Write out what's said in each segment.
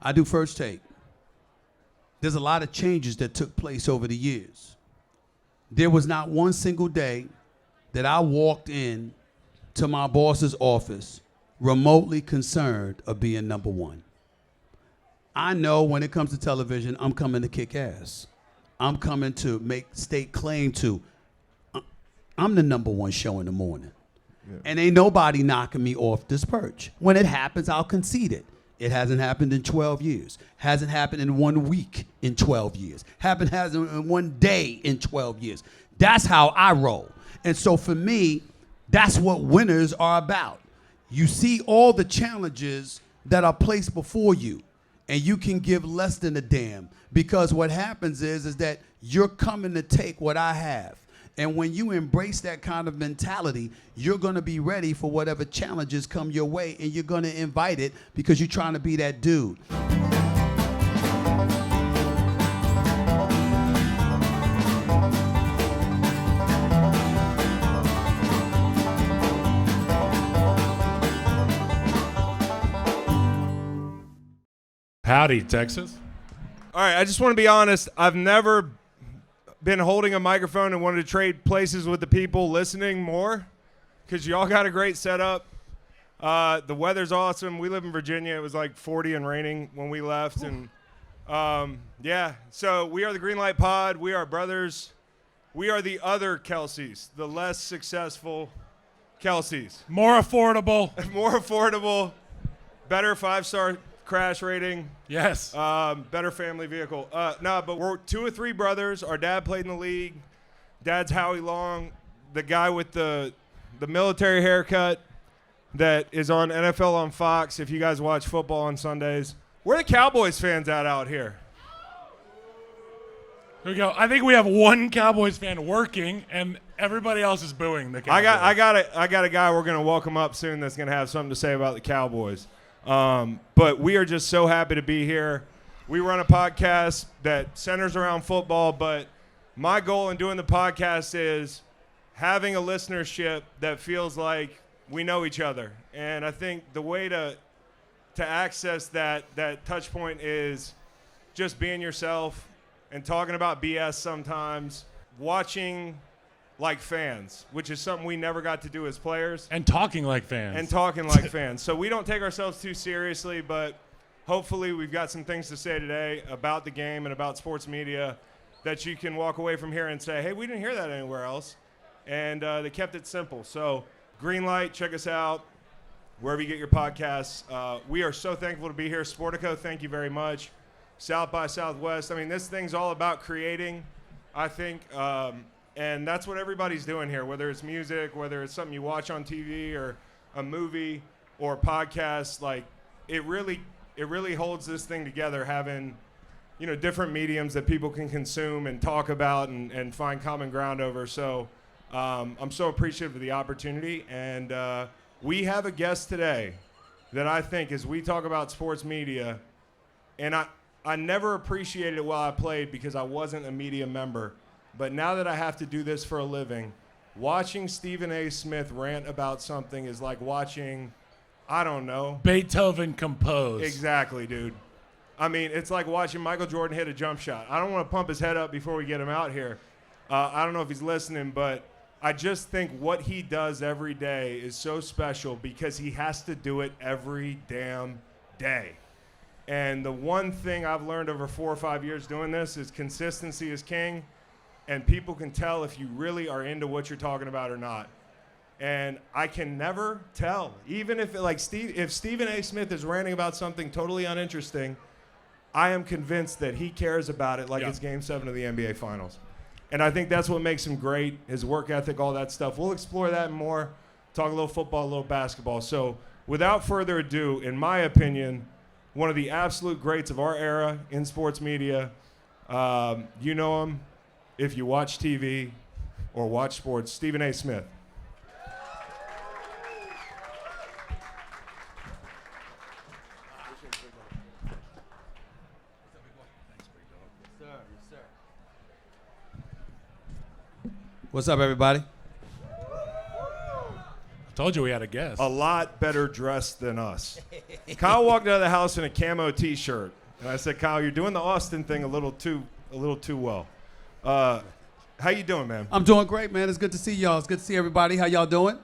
I do First Take. There's a lot of changes that took place over the years. There was not one single day that I walked in to my boss's office remotely concerned of being number one. I know when it comes to television, I'm coming to kick ass. I'm coming to make state claim to, I'm the number one show in the morning. Yeah. And ain't nobody knocking me off this perch. When it happens, I'll concede it. It hasn't happened in 12 years. Hasn't happened in 1 week in 12 years. Hasn't in 1 day in 12 years. That's how I roll. And so for me, that's what winners are about. You see all the challenges that are placed before you, and you can give less than a damn, because what happens is that you're coming to take what I have. And when you embrace that kind of mentality, you're going to be ready for whatever challenges come your way, and you're going to invite it because you're trying to be that dude. Howdy, Texas. All right, I just want to be honest. I've never been holding a microphone and wanted to trade places with the people listening more, because y'all got a great setup. The weather's awesome. We live in Virginia. It was like 40 and raining when we left. And yeah, so we are the Greenlight Pod. We are brothers. We are the other Kelseys, the less successful Kelseys. More affordable. More affordable, better 5-star crash rating. Yes. Better family vehicle. No, but we're 2 or 3 brothers. Our dad played in the league. Dad's Howie Long, the guy with the military haircut that is on NFL on Fox if you guys watch football on Sundays. Where are the Cowboys fans out here? Here we go. I think we have one Cowboys fan working, and everybody else is booing the Cowboys. I got a guy we're going to welcome up soon that's going to have something to say about the Cowboys. But we are just so happy to be here. We run a podcast that centers around football, but my goal in doing the podcast is having a listenership that feels like we know each other. And I think the way to access that touch point is just being yourself and talking about BS sometimes, watching like fans, which is something we never got to do as players. And talking like fans. So we don't take ourselves too seriously, but hopefully we've got some things to say today about the game and about sports media that you can walk away from here and say, hey, we didn't hear that anywhere else. And they kept it simple. So Greenlight, check us out wherever you get your podcasts. We are so thankful to be here. Sportico, thank you very much. South by Southwest. I mean, this thing's all about creating, I think. And that's what everybody's doing here, whether it's music, whether it's something you watch on TV or a movie or a podcast. Like, it really holds this thing together, having, different mediums that people can consume and talk about and find common ground over. So I'm so appreciative of the opportunity. And we have a guest today that I think, as we talk about sports media, and I never appreciated it while I played because I wasn't a media member. But now that I have to do this for a living, watching Stephen A. Smith rant about something is like watching, I don't know, Beethoven compose. Exactly, dude. I mean, it's like watching Michael Jordan hit a jump shot. I don't want to pump his head up before we get him out here. I don't know if he's listening, but I just think what he does every day is so special because he has to do it every damn day. And the one thing I've learned over 4 or 5 years doing this is consistency is king. And people can tell if you really are into what you're talking about or not. And I can never tell. Even if if Stephen A. Smith is ranting about something totally uninteresting, I am convinced that he cares about it like it's Game 7 of the NBA Finals. And I think that's what makes him great, his work ethic, all that stuff. We'll explore that more, talk a little football, a little basketball. So without further ado, in my opinion, one of the absolute greats of our era in sports media, you know him if you watch TV or watch sports, Stephen A. Smith. What's up, everybody? Told you we had a guest. a lot better dressed than us. Kyle walked out of the house in a camo T-shirt, and I said, "Kyle, you're doing the Austin thing a little too well." How you doing, man? I'm doing great, man. It's good to see y'all. It's good to see everybody. How y'all doing?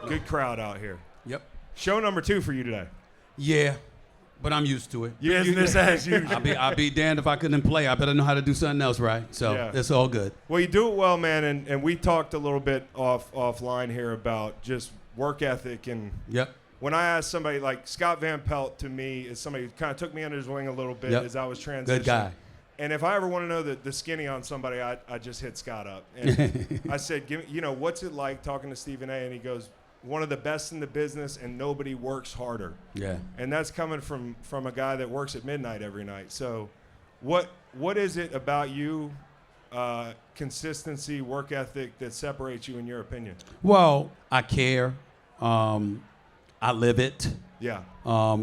Good crowd out here. Yep. Show number 2 for you today. Yeah, but I'm used to it. Business as usual. I'd be damned if I couldn't play. I better know how to do something else right. So Yeah. it's all good. Well, you do it well, man, and we talked a little bit offline here about just work ethic. And Yep. when I asked somebody like Scott Van Pelt, to me, is somebody who kind of took me under his wing a little bit Yep. as I was transitioning. Good guy. And if I ever want to know the skinny on somebody, I just hit Scott up. And I said, what's it like talking to Stephen A? And he goes, one of the best in the business, and nobody works harder. Yeah. And that's coming from a guy that works at midnight every night. So what is it about you, consistency, work ethic, that separates you in your opinion? Well, I care. I live it. Yeah.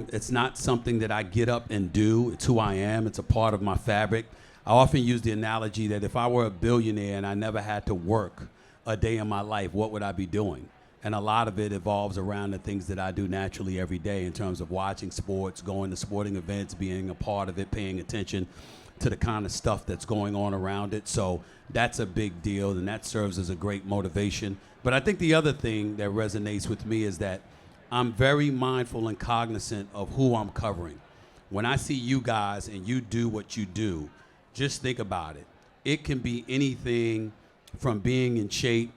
It's not something that I get up and do. It's who I am. It's a part of my fabric. I often use the analogy that if I were a billionaire and I never had to work a day in my life, what would I be doing? And a lot of it evolves around the things that I do naturally every day in terms of watching sports, going to sporting events, being a part of it, paying attention to the kind of stuff that's going on around it. So that's a big deal, and that serves as a great motivation. But I think the other thing that resonates with me is that I'm very mindful and cognizant of who I'm covering. When I see you guys and you do what you do, just think about it. It can be anything from being in shape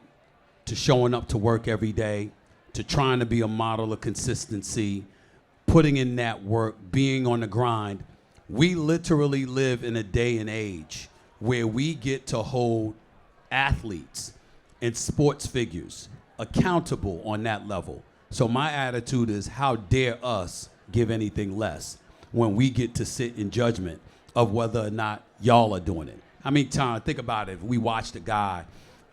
to showing up to work every day, to trying to be a model of consistency, putting in that work, being on the grind. We literally live in a day and age where we get to hold athletes and sports figures accountable on that level. So my attitude is, how dare us give anything less when we get to sit in judgment of whether or not y'all are doing it. I mean, Tom, think about it. If we watched a guy,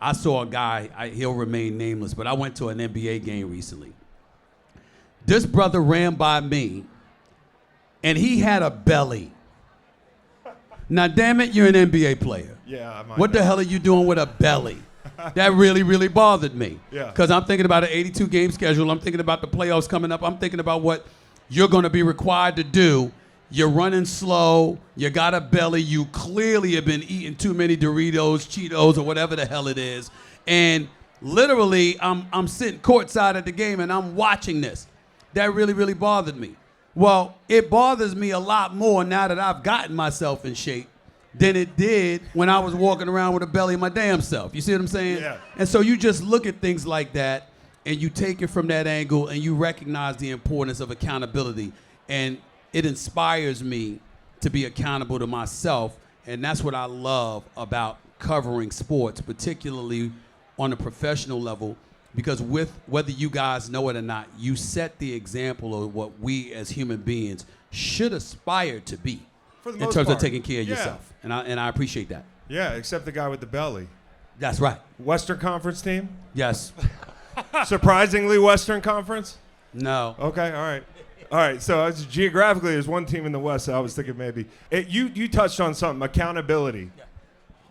I saw a guy, he'll remain nameless, but I went to an NBA game recently. This brother ran by me, and he had a belly. Now, damn it, you're an NBA player. Yeah, I might What the hell are you doing with a belly? That really, really bothered me. Yeah. Because I'm thinking about an 82-game schedule. I'm thinking about the playoffs coming up. I'm thinking about what you're going to be required to do. You're running slow. You got a belly. You clearly have been eating too many Doritos, Cheetos, or whatever the hell it is. And literally, I'm sitting courtside at the game, and I'm watching this. That really, really bothered me. Well, it bothers me a lot more now that I've gotten myself in shape than it did when I was walking around with a belly of my damn self. You see what I'm saying? Yeah. And so you just look at things like that, and you take it from that angle, and you recognize the importance of accountability. And it inspires me to be accountable to myself, and that's what I love about covering sports, particularly on a professional level, because with whether you guys know it or not, you set the example of what we as human beings should aspire to be For the in most terms part. of taking care of Yeah. yourself, and I appreciate that. Yeah, except the guy with the belly. That's right. Western Conference team? Yes. Surprisingly Western Conference? No. Okay, all right. All right, so geographically, there's one team in the West that I was thinking maybe. You touched on something, accountability. Yeah.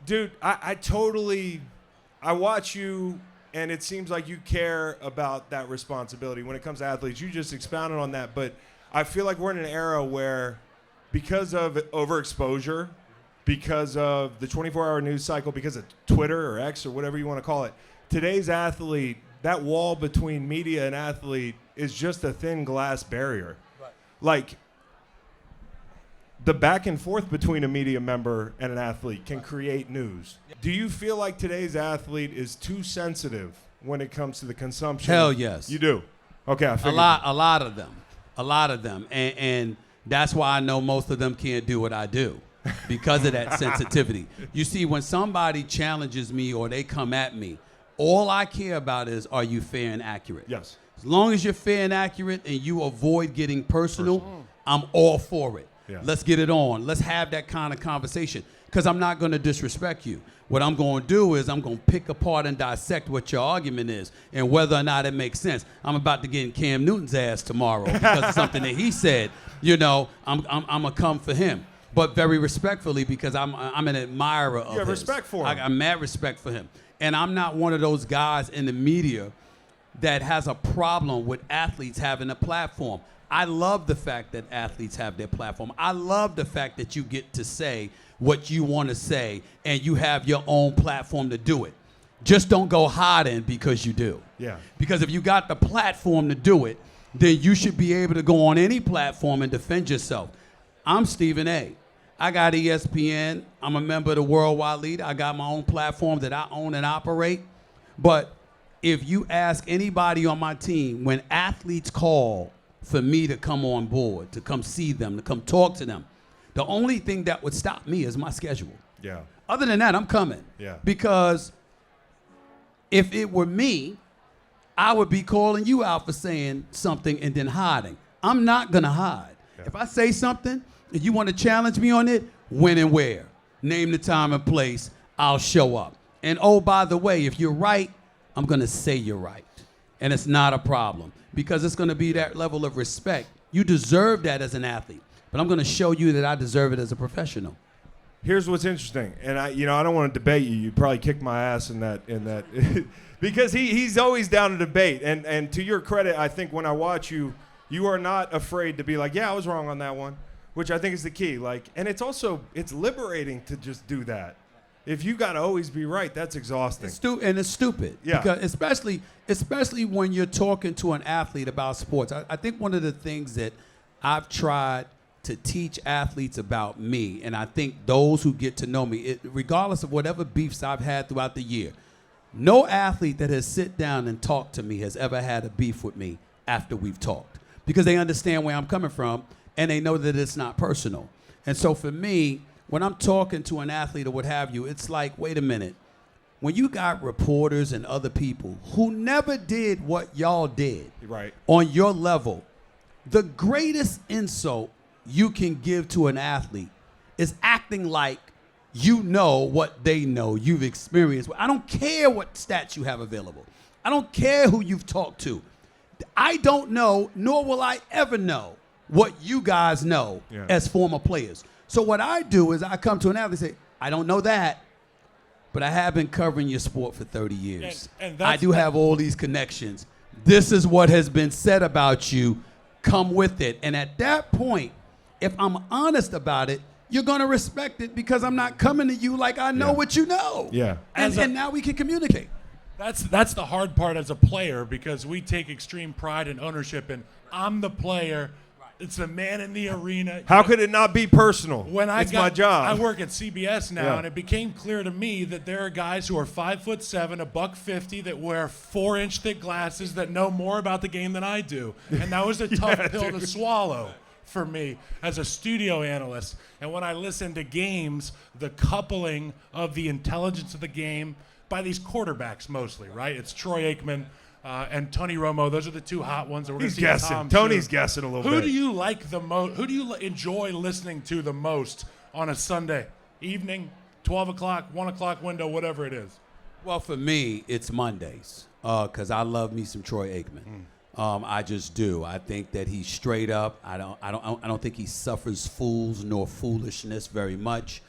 Dude, I watch you, and it seems like you care about that responsibility. When it comes to athletes, you just expounded on that, but I feel like we're in an era where, because of overexposure, because of the 24-hour news cycle, because of Twitter or X or whatever you want to call it, today's athlete, that wall between media and athlete is just a thin glass barrier. Right. Like, the back and forth between a media member and an athlete can create news. Do you feel like today's athlete is too sensitive when it comes to the consumption? Hell yes. You do? Okay, I figured. A lot of them. And that's why I know most of them can't do what I do, because of that sensitivity. You see, when somebody challenges me or they come at me, all I care about is, are you fair and accurate? Yes. As long as you're fair and accurate and you avoid getting personal, I'm all for it. Yeah. Let's get it on. Let's have that kind of conversation, because I'm not going to disrespect you. What I'm going to do is I'm going to pick apart and dissect what your argument is and whether or not it makes sense. I'm about to get in Cam Newton's ass tomorrow because of something that he said. You know, I'm going to come for him, but very respectfully, because I'm an admirer of his. You have respect for him. I'm mad respect for him. And I'm not one of those guys in the media that has a problem with athletes having a platform. I love the fact that athletes have their platform. I love the fact that you get to say what you want to say and you have your own platform to do it. Just don't go hiding because you do. Yeah. Because if you got the platform to do it, then you should be able to go on any platform and defend yourself. I'm Stephen A. I got ESPN. I'm a member of the Worldwide Leader. I got my own platform that I own and operate. But if you ask anybody on my team, when athletes call for me to come on board, to come see them, to come talk to them, the only thing that would stop me is my schedule. Yeah. Other than that, I'm coming. Yeah. Because if it were me, I would be calling you out for saying something and then hiding. I'm not going to hide. Yeah. If I say something and you want to challenge me on it, when and where, name the time and place, I'll show up. And oh, by the way, if you're right, I'm going to say you're right. And it's not a problem because it's going to be that level of respect. You deserve that as an athlete, but I'm going to show you that I deserve it as a professional. Here's what's interesting, and I don't want to debate you. You probably kick my ass in that, because he's always down to debate. And to your credit, I think when I watch you, you are not afraid to be like, yeah, I was wrong on that one, which I think is the key. Like, and it's liberating to just do that. If you got to always be right, that's exhausting. It's stupid. Yeah. Because especially when you're talking to an athlete about sports. I think one of the things that I've tried to teach athletes about me, and I think those who get to know me, regardless of whatever beefs I've had throughout the year, no athlete that has sit down and talked to me has ever had a beef with me after we've talked, because they understand where I'm coming from and they know that it's not personal. And so for me, when I'm talking to an athlete or what have you, it's like, wait a minute. When you got reporters and other people who never did what y'all did Right. on your level, the greatest insult you can give to an athlete is acting like you know what they know, you've experienced. I don't care what stats you have available. I don't care who you've talked to. I don't know, nor will I ever know what you guys know as former players. So what I do is I come to an athlete and say, I don't know that, but I have been covering your sport for 30 years. And I do have all these connections. This is what has been said about you. Come with it. And at that point, if I'm honest about it, you're going to respect it because I'm not coming to you like I know what you know. Yeah. And now we can communicate. That's the hard part as a player, because we take extreme pride and ownership in I'm the player. It's the man in the arena. How could it not be personal? It's my job. I work at CBS now, Yeah. and it became clear to me that there are guys who are 5'7", $150, that wear 4-inch thick glasses that know more about the game than I do, and that was a tough pill to swallow for me as a studio analyst. And when I listen to games, the coupling of the intelligence of the game by these quarterbacks mostly, right? It's Troy Aikman and Tony Romo. Those are the two hot ones. He's guessing. Tony's guessing a little bit. Who do you like the most? Who do you enjoy listening to the most on a Sunday evening, 12 o'clock, 1 o'clock window, whatever it is? Well, for me, it's Mondays because I love me some Troy Aikman. I just do. I think that he's straight up. I don't think he suffers fools nor foolishness very much.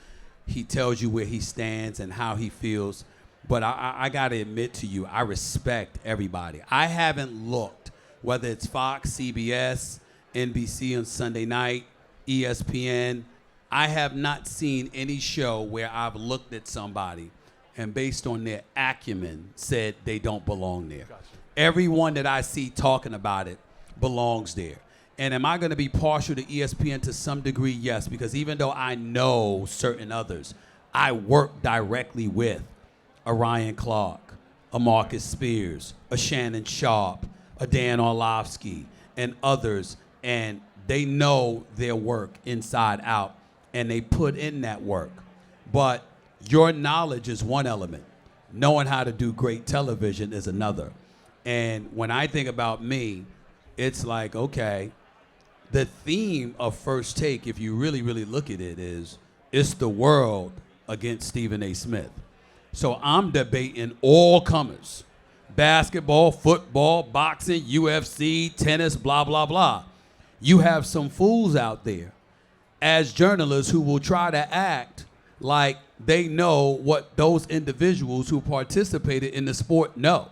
He tells you where he stands and how he feels. But I got to admit to you, I respect everybody. I haven't looked, whether it's Fox, CBS, NBC on Sunday night, ESPN. I have not seen any show where I've looked at somebody and based on their acumen said they don't belong there. Gotcha. Everyone that I see talking about it belongs there. And am I going to be partial to ESPN to some degree? Yes, because even though I know certain others, I work directly with a Ryan Clark, a Marcus Spears, a Shannon Sharp, a Dan Orlovsky, and others, and they know their work inside out, and they put in that work. But your knowledge is one element. Knowing how to do great television is another. And when I think about me, it's like, okay, the theme of First Take, if you really, really look at it, is it's the world against Stephen A. Smith. So I'm debating all comers. Basketball, football, boxing, UFC, tennis, blah, blah, blah. You have some fools out there as journalists who will try to act like they know what those individuals who participated in the sport know.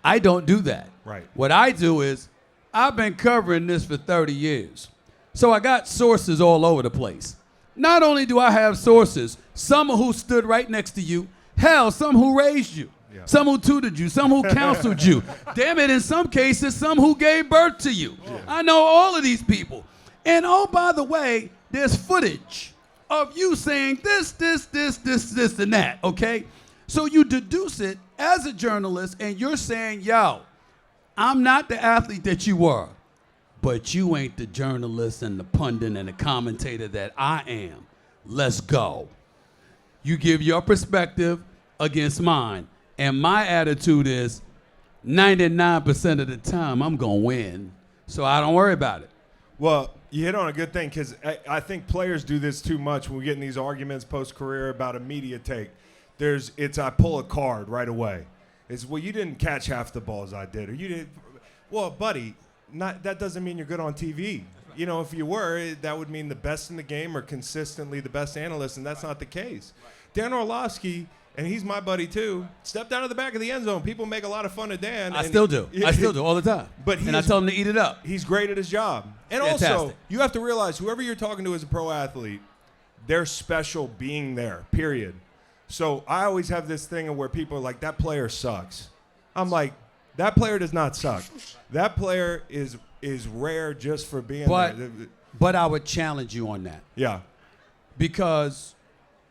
I don't do that. Right. What I do is I've been covering this for 30 years. So I got sources all over the place. Not only do I have sources, some who stood right next to you, hell, some who raised you, some who tutored you, some who counseled you. Damn it, in some cases, some who gave birth to you. I know all of these people. And oh, by the way, there's footage of you saying this, and that, okay? So you deduce it as a journalist, and you're saying, yo, I'm not the athlete that you were, but you ain't the journalist and the pundit and the commentator that I am. Let's go. You give your perspective against mine, and my attitude is 99% of the time I'm going to win, so I don't worry about it. Well, you hit on a good thing because I think players do this too much when we get in these arguments post-career about a media take. I pull a card right away. It's, well, you didn't catch half the balls I did, or you did. Well, buddy, that doesn't mean you're good on TV. You know, if you were, that would mean the best in the game or consistently the best analyst, and that's not the case. Dan Orlovsky, and he's my buddy too, stepped out of the back of the end zone. People make a lot of fun of Dan. I still do all the time. And I tell him to eat it up. He's great at his job. And Fantastic. Also, you have to realize whoever you're talking to as a pro athlete, they're special being there, period. So I always have this thing where people are like, that player sucks. I'm like, that player does not suck. That player is rare just for being there. But I would challenge you on that. Yeah. Because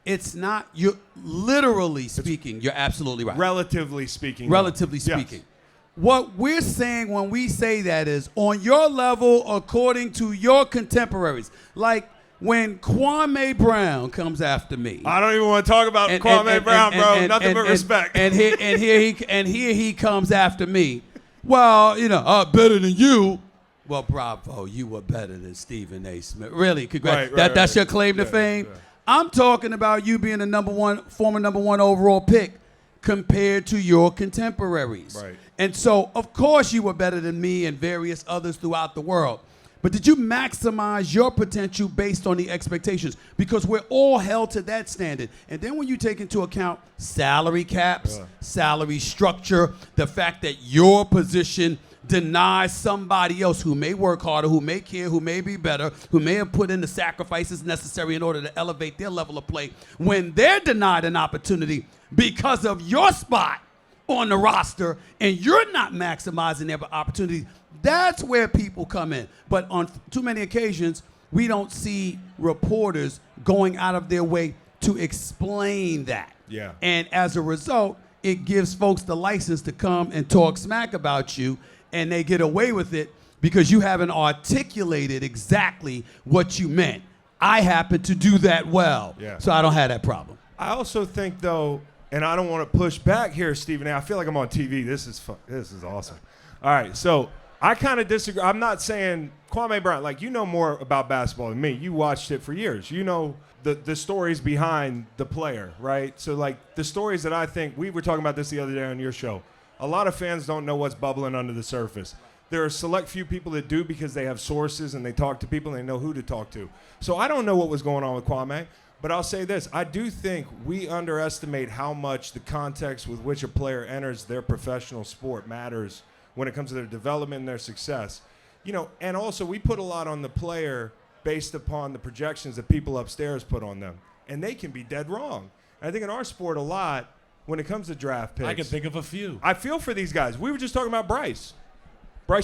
it's not, you're literally speaking, you're absolutely right. Relatively speaking. Relatively speaking. Yes. What we're saying when we say that is on your level according to your contemporaries. Like when Kwame Brown comes after me. I don't even want to talk about Kwame Brown, bro. Nothing but respect. And here he comes after me. Well, you know, better than you. Well, bravo, you were better than Stephen A. Smith. Really, congrats. That's your claim to fame? Yeah. I'm talking about you being the former number one overall pick compared to your contemporaries. Right. And so, of course, you were better than me and various others throughout the world. But did you maximize your potential based on the expectations? Because we're all held to that standard. And then when you take into account salary caps, salary structure, the fact that your position denies somebody else who may work harder, who may care, who may be better, who may have put in the sacrifices necessary in order to elevate their level of play, when they're denied an opportunity because of your spot on the roster and you're not maximizing their opportunities, that's where people come in. But on too many occasions, we don't see reporters going out of their way to explain that. Yeah. And as a result, it gives folks the license to come and talk smack about you, and they get away with it because you haven't articulated exactly what you meant. I happen to do that well, so I don't have that problem. I also think, though, and I don't want to push back here, Stephen A. I feel like I'm on TV. This is awesome. All right, so I kind of disagree. I'm not saying Kwame Brown, like, you know more about basketball than me. You watched it for years. You know the stories behind the player, right? So, like, the stories that I think, we were talking about this the other day on your show. A lot of fans don't know what's bubbling under the surface. There are a select few people that do because they have sources and they talk to people and they know who to talk to. So I don't know what was going on with Kwame, but I'll say this. I do think we underestimate how much the context with which a player enters their professional sport matters when it comes to their development and their success. You know, and also we put a lot on the player based upon the projections that people upstairs put on them. And they can be dead wrong. And I think in our sport a lot, when it comes to draft picks, I can think of a few. I feel for these guys. We were just talking about Bryce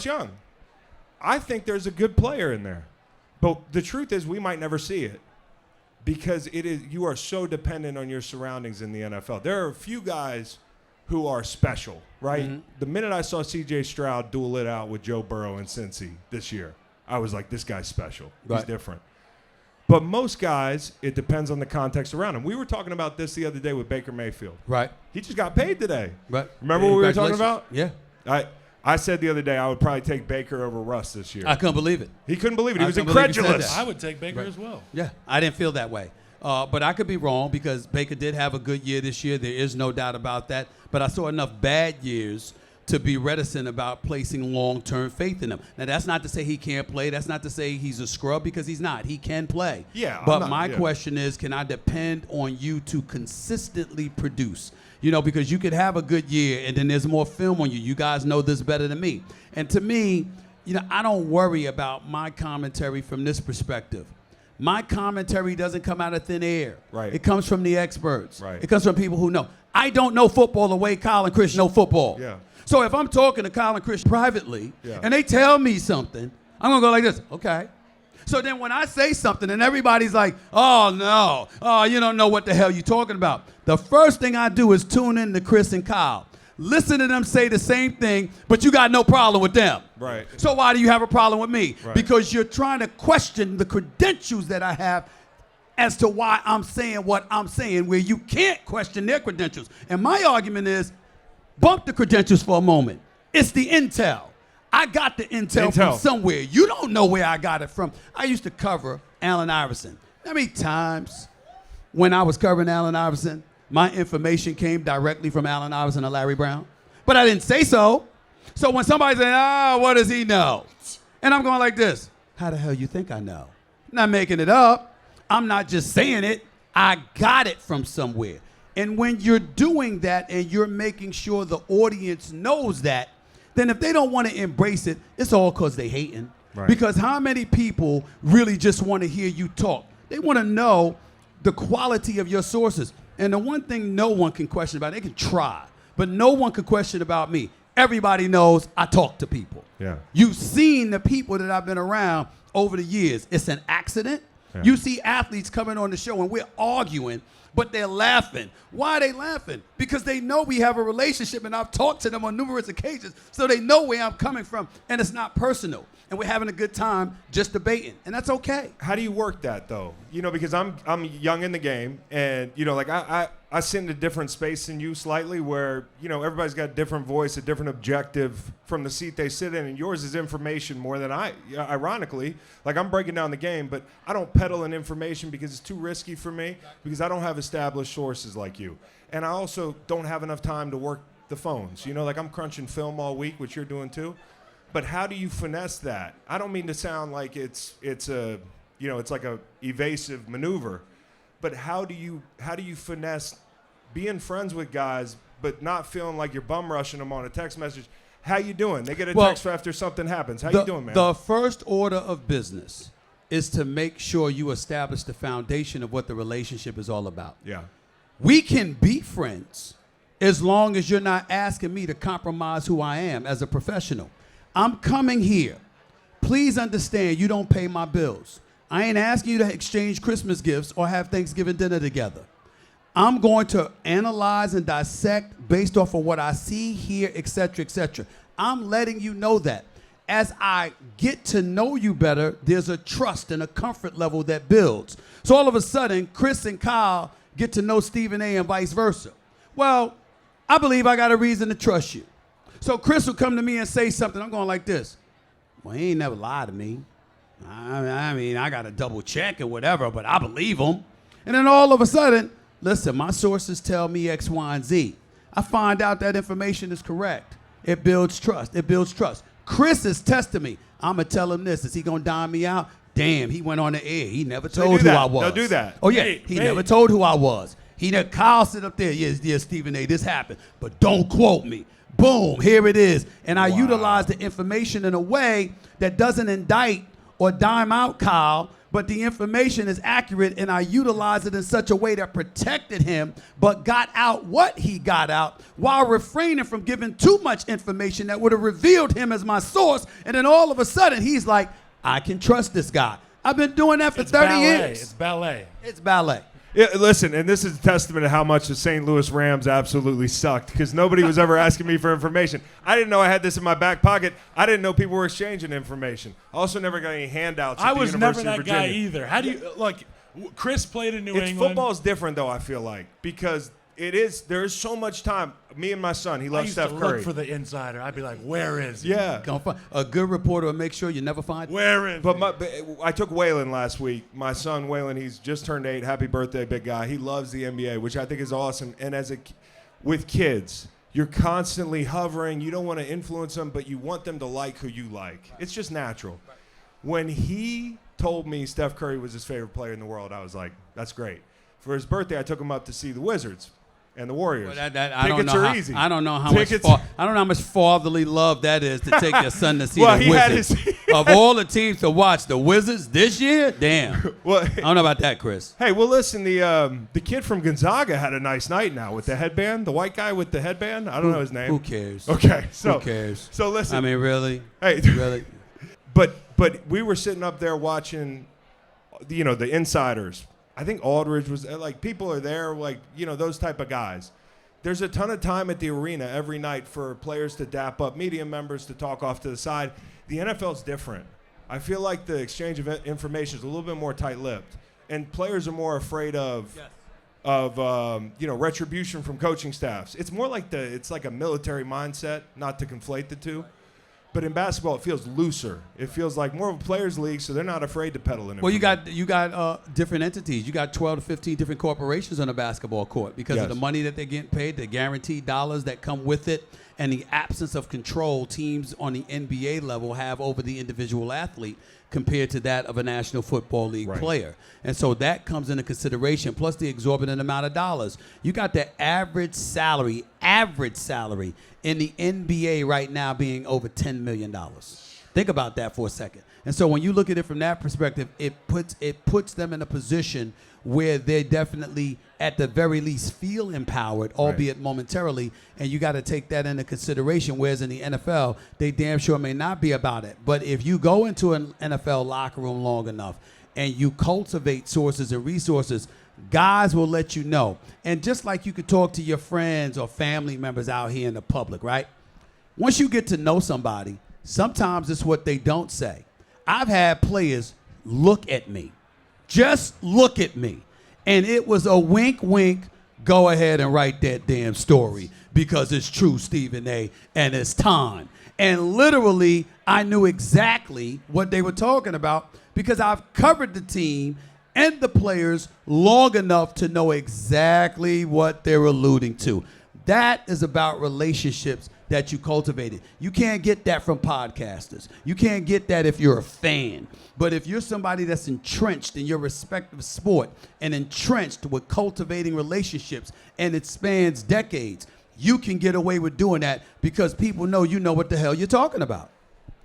Young. I think there's a good player in there. But the truth is we might never see it because you are so dependent on your surroundings in the NFL. There are a few guys who are special, right? Mm-hmm. The minute I saw C.J. Stroud duel it out with Joe Burrow in Cincy this year, I was like, this guy's special. Right. He's different. But most guys, it depends on the context around him. We were talking about this the other day with Baker Mayfield. Right. He just got paid today. Right. Remember what we were talking about? Yeah. I said the other day I would probably take Baker over Russ this year. I couldn't believe it. He couldn't believe it. He was incredulous. I would take Baker as well. Yeah. I didn't feel that way. But I could be wrong because Baker did have a good year this year. There is no doubt about that. But I saw enough bad years to be reticent about placing long-term faith in him. Now, that's not to say he can't play. That's not to say he's a scrub, because he's not. He can play. Yeah, But my question is, can I depend on you to consistently produce? You know, because you could have a good year and then there's more film on you. You guys know this better than me. And to me, you know, I don't worry about my commentary from this perspective. My commentary doesn't come out of thin air. Right. It comes from the experts. Right. It comes from people who know. I don't know football the way Kyle and Chris know football. Yeah. So if I'm talking to Kyle and Chris privately, Yeah. and they tell me something, I'm going to go like this, okay. So then when I say something and everybody's like, oh, no, oh, you don't know what the hell you're talking about. The first thing I do is tune in to Chris and Kyle. Listen to them say the same thing, but you got no problem with them. Right. So why do you have a problem with me? Right. Because you're trying to question the credentials that I have as to why I'm saying what I'm saying, where you can't question their credentials. And my argument is, bump the credentials for a moment. It's the intel. I got the intel from somewhere. You don't know where I got it from. I used to cover Allen Iverson. How many times when I was covering Allen Iverson, my information came directly from Allen Iverson and Larry Brown? But I didn't say so. So when somebody said, what does he know? And I'm going like this. How the hell you think I know? I'm not making it up. I'm not just saying it. I got it from somewhere. And when you're doing that and you're making sure the audience knows that, then if they don't want to embrace it, it's all because they hating. Right. Because how many people really just want to hear you talk? They want to know the quality of your sources. And the one thing no one can question about, they can try, but no one can question about me. Everybody knows I talk to people. Yeah. You've seen the people that I've been around over the years. It's an accident. Yeah. You see athletes coming on the show and we're arguing, but they're laughing. Why are they laughing? Because they know we have a relationship and I've talked to them on numerous occasions, so they know where I'm coming from and it's not personal. And we're having a good time just debating, and that's okay. How do you work that though? You know, because I'm young in the game, and you know, like I sit in a different space than you slightly, where you know everybody's got a different voice, a different objective from the seat they sit in, and yours is information more than I. Ironically, like I'm breaking down the game, but I don't peddle in information because it's too risky for me, because I don't have established sources like you, and I also don't have enough time to work the phones. You know, like I'm crunching film all week, which you're doing too. But how do you finesse that? I don't mean to sound like it's a, you know, it's like a evasive maneuver, but how do you finesse being friends with guys but not feeling like you're bum rushing them on a text message? How you doing? They get a text after something happens. How you doing, man? The first order of business is to make sure you establish the foundation of what the relationship is all about. Yeah. We can be friends as long as you're not asking me to compromise who I am as a professional. I'm coming here. Please understand, you don't pay my bills. I ain't asking you to exchange Christmas gifts or have Thanksgiving dinner together. I'm going to analyze and dissect based off of what I see, hear, et cetera, et cetera. I'm letting you know that. As I get to know you better, there's a trust and a comfort level that builds. So all of a sudden, Chris and Kyle get to know Stephen A. and vice versa. Well, I believe I got a reason to trust you. So Chris will come to me and say something. I'm going like this. Well, he ain't never lied to me. I mean, I got to double check or whatever, but I believe him. And then all of a sudden, listen, my sources tell me X, Y, and Z. I find out that information is correct. It builds trust. It builds trust. Chris is testing me. I'm going to tell him this. Is he going to dime me out? Damn, he went on the air. He never told who I was. They'll do that. Oh, yeah. He never told who I was. Kyle sit up there. Yes, Stephen A., this happened. But don't quote me. Boom, here it is. And I utilize the information in a way that doesn't indict or dime out Kyle, but the information is accurate, and I utilize it in such a way that protected him, but got out what he got out while refraining from giving too much information that would have revealed him as my source. And then all of a sudden, he's like, I can trust this guy. I've been doing that for 30 years. It's ballet. It's ballet. Yeah, listen, and this is a testament to how much the St. Louis Rams absolutely sucked, because nobody was ever asking me for information. I didn't know I had this in my back pocket. I didn't know people were exchanging information. I also never got any handouts at the University of Virginia. I was never that guy either. How do you, like, Chris played in New England. Football's different, though, I feel like, because there is so much time. Me and my son, he loves Steph Curry. I used to look for the insider. I'd be like, where is he? Yeah. A good reporter will make sure you never find him. Where is he? I took Waylon last week. My son, Waylon, he's just turned 8. Happy birthday, big guy. He loves the NBA, which I think is awesome. And with kids, You're constantly hovering. You don't want to influence them, but you want them to like who you like. It's just natural. When he told me Steph Curry was his favorite player in the world, I was like, that's great. For his birthday, I took him up to see the Wizards and the Warriors. Well, Tickets are easy. I don't know how Tickets- much fatherly love that is to take your son to see Well, the he had Wizards. his- Of all the teams to watch, the Wizards this year? Damn. Well, I don't know about that, Chris. hey, well, listen, the kid from Gonzaga had a nice night now with the headband, the white guy with the headband. I don't know his name. Who cares? Okay, so Who cares? So listen. I mean, really? Hey, Really? But we were sitting up there watching, the insiders. I think Aldridge was like, people are there, like, those type of guys. There's a ton of time at the arena every night for players to dap up media members to talk off to the side. The NFL's different. I feel like the exchange of information is a little bit more tight-lipped, and players are more afraid of retribution from coaching staffs. It's more like it's like a military mindset, not to conflate the two. But in basketball, it feels looser. It feels like more of a players' league, so they're not afraid to peddle in. Well, you got different entities. You got 12 to 15 different corporations on a basketball court because of the money that they're getting paid, the guaranteed dollars that come with it, and the absence of control teams on the NBA level have over the individual athlete compared to that of a National Football League player. And so that comes into consideration, plus the exorbitant amount of dollars. You got the average salary in the NBA right now being over $10 million. Think about that for a second. And so when you look at it from that perspective, it puts them in a position where they definitely, at the very least, feel empowered, albeit momentarily, and you got to take that into consideration, whereas in the NFL, they damn sure may not be about it. But if you go into an NFL locker room long enough and you cultivate sources and resources, guys will let you know. And just like you could talk to your friends or family members out here in the public, right? Once you get to know somebody, sometimes it's what they don't say. I've had players look at me. Just look at me. And it was a wink, wink, go ahead and write that damn story because it's true, Stephen A., and it's time. And literally, I knew exactly what they were talking about because I've covered the team and the players long enough to know exactly what they're alluding to. That is about relationships that you cultivated. You can't get that from podcasters. You can't get that if you're a fan. But if you're somebody that's entrenched in your respective sport and entrenched with cultivating relationships and it spans decades, you can get away with doing that because people know you know what the hell you're talking about.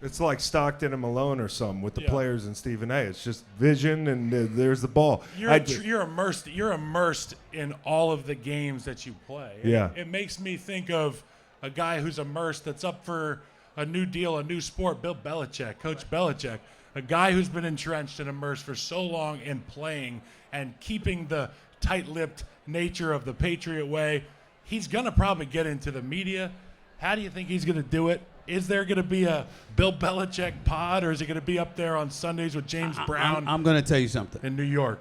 It's like Stockton and Malone or something with the players and Stephen A. It's just vision and there's the ball. You're immersed in all of the games that you play. Yeah. It makes me think of a guy who's immersed that's up for a new deal, a new sport, Coach Belichick, a guy who's been entrenched and immersed for so long in playing and keeping the tight-lipped nature of the Patriot way. He's going to probably get into the media. How do you think he's going to do it? Is there going to be a Bill Belichick pod, or is he going to be up there on Sundays with James Brown I'm going to tell you something. in New York?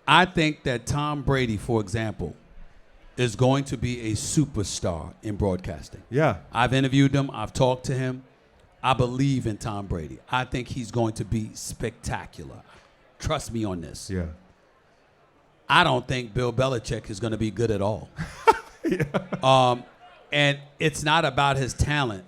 I think that Tom Brady, for example, is going to be a superstar in broadcasting. Yeah. I've interviewed him. I've talked to him. I believe in Tom Brady. I think he's going to be spectacular. Trust me on this. Yeah. I don't think Bill Belichick is going to be good at all. And it's not about his talent.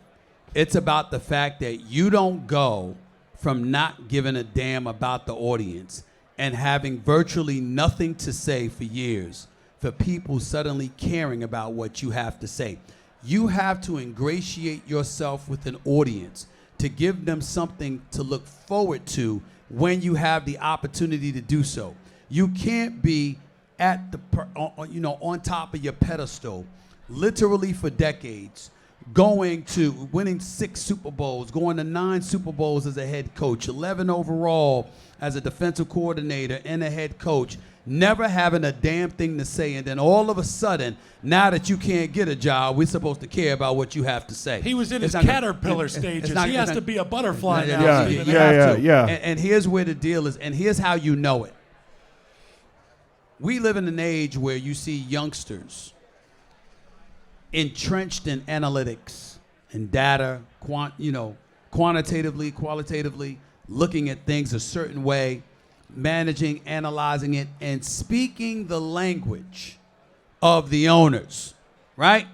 It's about the fact that you don't go from not giving a damn about the audience and having virtually nothing to say for years for people suddenly caring about what you have to say. You have to ingratiate yourself with an audience to give them something to look forward to when you have the opportunity to do so. You can't be at on top of your pedestal literally for decades, winning 6 Super Bowls, going to 9 Super Bowls as a head coach, 11 overall as a defensive coordinator and a head coach, never having a damn thing to say, and then all of a sudden, now that you can't get a job, we're supposed to care about what you have to say. He was in his caterpillar stages. He has to be a butterfly now. Yeah. And here's where the deal is, and here's how you know it. We live in an age where you see youngsters entrenched in analytics and data, quantitatively, qualitatively, looking at things a certain way, managing, analyzing it, and speaking the language of the owners, right?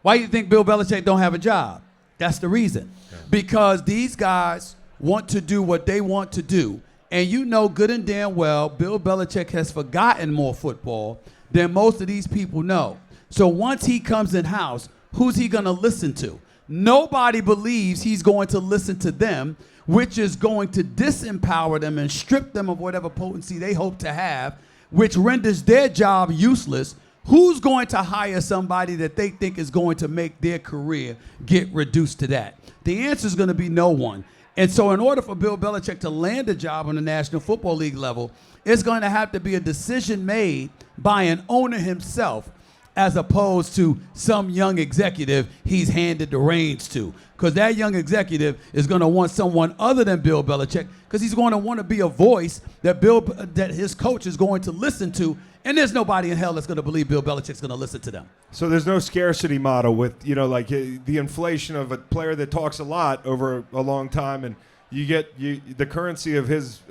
Why do you think Bill Belichick don't have a job? That's the reason. Because these guys want to do what they want to do. And you know good and damn well Bill Belichick has forgotten more football than most of these people know. So once he comes in-house, who's he going to listen to? Nobody believes he's going to listen to them, which is going to disempower them and strip them of whatever potency they hope to have, which renders their job useless. Who's going to hire somebody that they think is going to make their career get reduced to that? The answer is going to be no one. And so in order for Bill Belichick to land a job on the National Football League level, it's going to have to be a decision made by an owner himself as opposed to some young executive he's handed the reins to. Because that young executive is going to want someone other than Bill Belichick, because he's going to want to be a voice that his coach is going to listen to. And there's nobody in hell that's going to believe Bill Belichick's going to listen to them. So there's no scarcity model with, like the inflation of a player that talks a lot over a long time, and you get the currency of his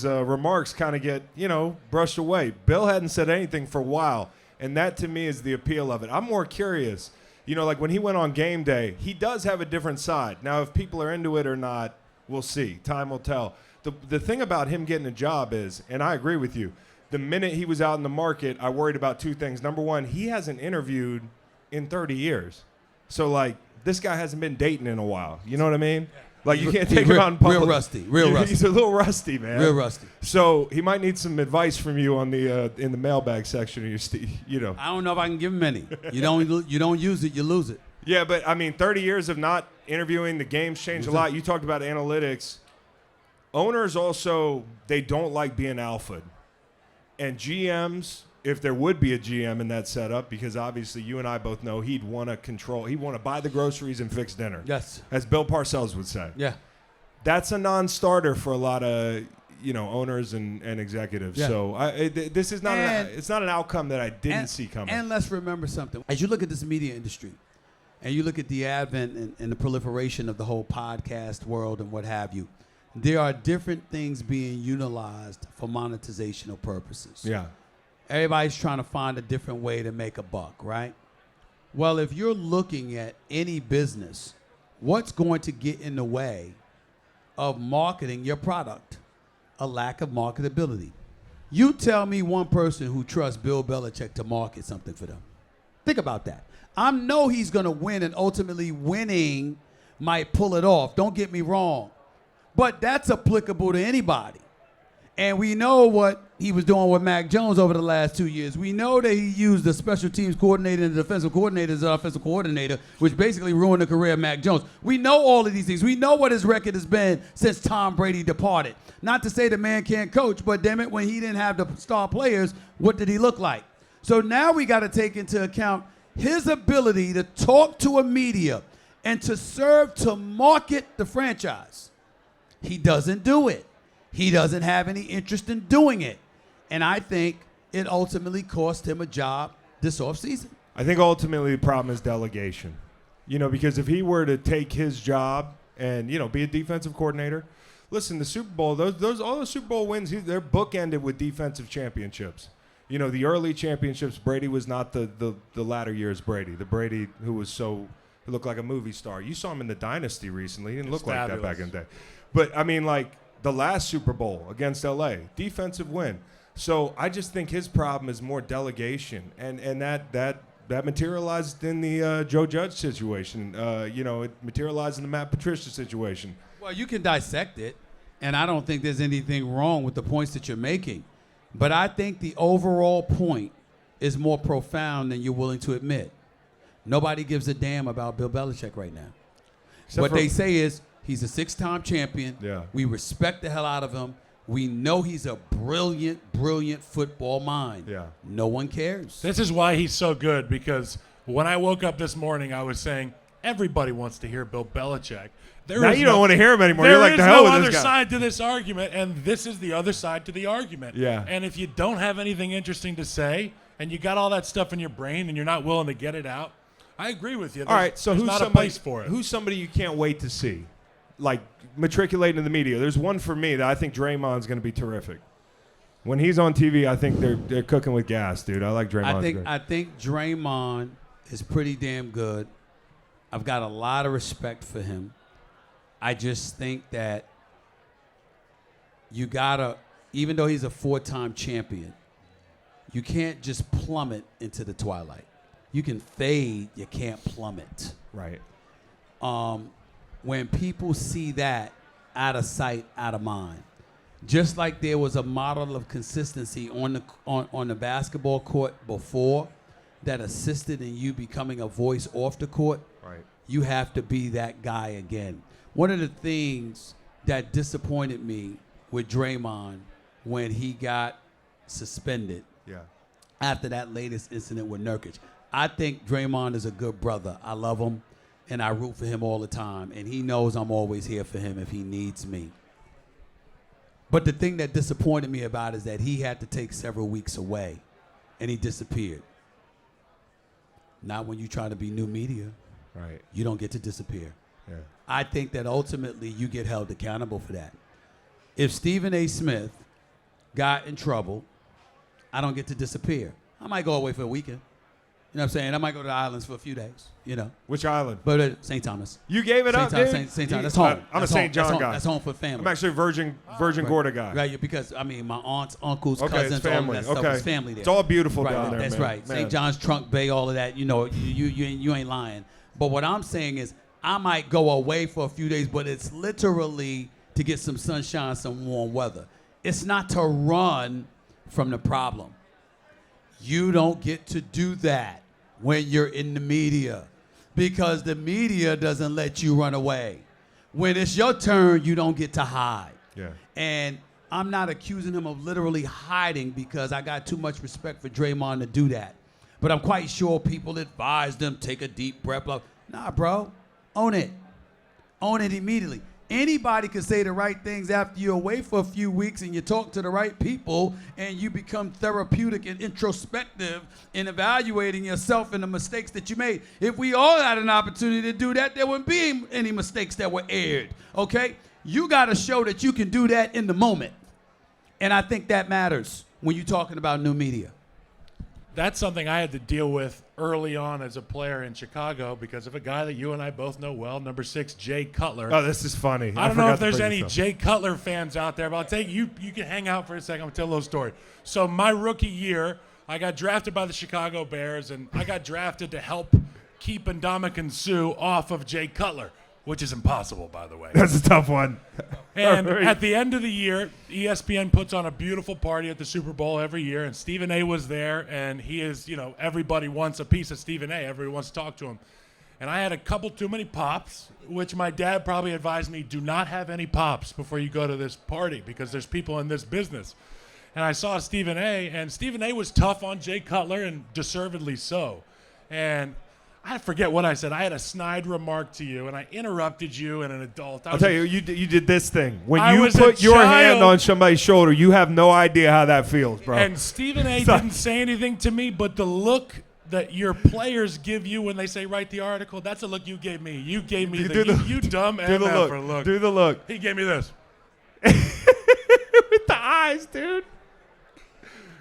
remarks kind of get, brushed away. Bill hadn't said anything for a while, and that to me is the appeal of it. I'm more curious, like when he went on game day, he does have a different side. Now, if people are into it or not, we'll see. Time will tell. The thing about him getting a job is, and I agree with you, the minute he was out in the market, I worried about two things. Number one, he hasn't interviewed in 30 years. So, this guy hasn't been dating in a while. You know what I mean? You can't take him out in public. Real rusty. He's a little rusty, man. Real rusty. So, he might need some advice from you on the in the mailbag section of your, I don't know if I can give him any. You don't use it, you lose it. Yeah, but, 30 years of not interviewing, the game's changed a lot. You talked about analytics. Owners also, they don't like being alphaed. And GMs, if there would be a GM in that setup, because obviously you and I both know he'd want to control, he'd want to buy the groceries and fix dinner. Yes. As Bill Parcells would say. Yeah. That's a non-starter for a lot of, owners and executives. Yeah. So this is not it's not an outcome that I didn't see coming. And let's remember something. As you look at this media industry, and you look at the advent and the proliferation of the whole podcast world and what have you, there are different things being utilized for monetizational purposes. Yeah. Everybody's trying to find a different way to make a buck, right? Well, if you're looking at any business, what's going to get in the way of marketing your product? A lack of marketability. You tell me one person who trusts Bill Belichick to market something for them. Think about that. I know he's going to win, and ultimately winning might pull it off. Don't get me wrong. But that's applicable to anybody. And we know what he was doing with Mac Jones over the last 2 years. We know that he used the special teams coordinator and the defensive coordinator as an offensive coordinator, which basically ruined the career of Mac Jones. We know all of these things. We know what his record has been since Tom Brady departed. Not to say the man can't coach, but damn it, when he didn't have the star players, what did he look like? So now we got to take into account his ability to talk to a media and to serve to market the franchise. He doesn't do it. He doesn't have any interest in doing it. And I think it ultimately cost him a job this offseason. I think ultimately the problem is delegation. Because if he were to take his job and, be a defensive coordinator, listen, the Super Bowl, all those Super Bowl wins, they're bookended with defensive championships. The early championships, Brady was not the latter years Brady. The Brady who was he looked like a movie star. You saw him in the Dynasty recently. He didn't look like that back in the day. But, the last Super Bowl against L.A., defensive win. So I just think his problem is more delegation. And that materialized in the Joe Judge situation. It materialized in the Matt Patricia situation. Well, you can dissect it, and I don't think there's anything wrong with the points that you're making. But I think the overall point is more profound than you're willing to admit. Nobody gives a damn about Bill Belichick right now. What they say is, he's a 6-time champion. Yeah. We respect the hell out of him. We know he's a brilliant, brilliant football mind. Yeah. No one cares. This is why he's so good, because when I woke up this morning, I was saying, everybody wants to hear Bill Belichick. Now you don't want to hear him anymore. You're like, the hell with this guy. There is no other side to this argument, and this is the other side to the argument. Yeah. And if you don't have anything interesting to say, and you got all that stuff in your brain, and you're not willing to get it out, I agree with you. All right, so there's not a place for it. Who's somebody you can't wait to see? Matriculating in the media. There's one for me that I think Draymond's going to be terrific. When he's on TV, I think they're cooking with gas, dude. I like Draymond. I think Draymond is pretty damn good. I've got a lot of respect for him. I just think that you gotta, even though he's a 4-time champion, you can't just plummet into the twilight. You can fade, you can't plummet. Right. When people see that, out of sight, out of mind. Just like there was a model of consistency on the basketball court before that assisted in you becoming a voice off the court, Right. you have to be that guy again. One of the things that disappointed me with Draymond when he got suspended Yeah. after that latest incident with Nurkic, I think Draymond is a good brother. I love him, and I root for him all the time, and he knows I'm always here for him if he needs me. But the thing that disappointed me about it is that he had to take several weeks away, and he disappeared. Not when you try to be new media. Right. You don't get to disappear. Yeah. I think that ultimately you get held accountable for that. If Stephen A. Smith got in trouble, I don't get to disappear. I might go away for a weekend. You know what I'm saying? I might go to the islands for a few days, you know. Which island? But St. Thomas. You gave it up, St. dude. St. Thomas. That's You- home. I'm That's a St. home. John That's home. guy. That's home for family. I'm actually a Virgin Gorda guy. Right, because, I mean, my aunts, uncles, Okay, cousins, it's all of family. that stuff Okay. is family there. It's all beautiful Right, down there, that's man. right. Man. St. John's Trunk Bay, all of that, you know, you ain't lying. But what I'm saying is I might go away for a few days, but it's literally to get some sunshine, some warm weather. It's not to run from the problem. You don't get to do that when you're in the media because the media doesn't let you run away. When it's your turn, you don't get to hide. Yeah. And I'm not accusing him of literally hiding because I got too much respect for Draymond to do that. But I'm quite sure people advised him, take a deep breath. Blah. Nah, bro, own it. Own it immediately. Anybody can say the right things after you're away for a few weeks and you talk to the right people and you become therapeutic and introspective in evaluating yourself and the mistakes that you made. If we all had an opportunity to do that, there wouldn't be any mistakes that were aired, okay? You got to show that you can do that in the moment. And I think that matters when you're talking about new media. That's something I had to deal with early on as a player in Chicago because of a guy that you and I both know well, number 6, Jay Cutler. Oh, this is funny. I don't know forgot if to there's bring any this up. Jay Cutler fans out there, but I'll tell you, you can hang out for a second. I'm going to tell a little story. So my rookie year, I got drafted by the Chicago Bears, and I got drafted to help keep Ndamukong Suh off of Jay Cutler, which is impossible, by the way. That's a tough one. And All right. at the end of the year, ESPN puts on a beautiful party at the Super Bowl every year, and Stephen A. was there, and he is, you know, everybody wants a piece of Stephen A. Everybody wants to talk to him. And I had a couple too many pops, which my dad probably advised me, do not have any pops before you go to this party because there's people in this business. And I saw Stephen A., and Stephen A. was tough on Jay Cutler, and deservedly so. And I forget what I said. I had a snide remark to you, and I interrupted you and an adult. I'll tell you, you did this thing. When I you was a put your hand child. on somebody's shoulder, you have no idea how that feels, bro. And Stephen A. didn't say anything to me, but the look that your players give you when they say write the article, that's a look you gave me. You gave me you dumb do the MF look. Do the look. He gave me this. With the eyes, dude.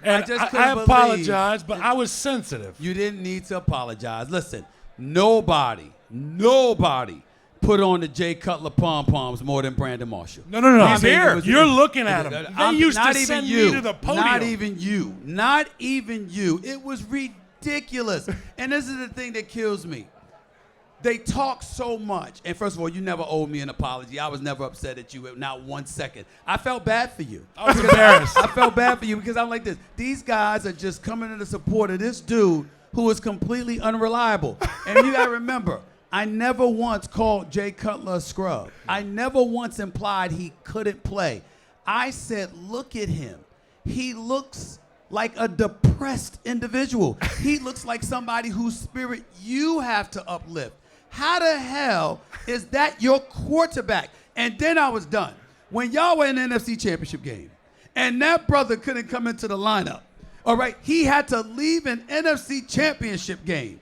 And just I couldn't believe- apologize, but I was sensitive. You didn't need to apologize. Listen, nobody put on the Jay Cutler pom-poms more than Brandon Marshall. No. I He's mean, here. it was- You're looking at him. I'm- They used not to even send you. me to the podium. Not even you. Not even you. It was ridiculous. And this is the thing that kills me. They talk so much. And first of all, you never owed me an apology. I was never upset at you, not 1 second. I felt bad for you. I was embarrassed. I felt bad for you because I'm like this. These guys are just coming in the support of this dude who is completely unreliable. And you got to remember, I never once called Jay Cutler a scrub. I never once implied he couldn't play. I said, look at him. He looks like a depressed individual. He looks like somebody whose spirit you have to uplift. How the hell is that your quarterback? And then I was done. When y'all were in the NFC Championship game, and that brother couldn't come into the lineup, all right, he had to leave an NFC Championship game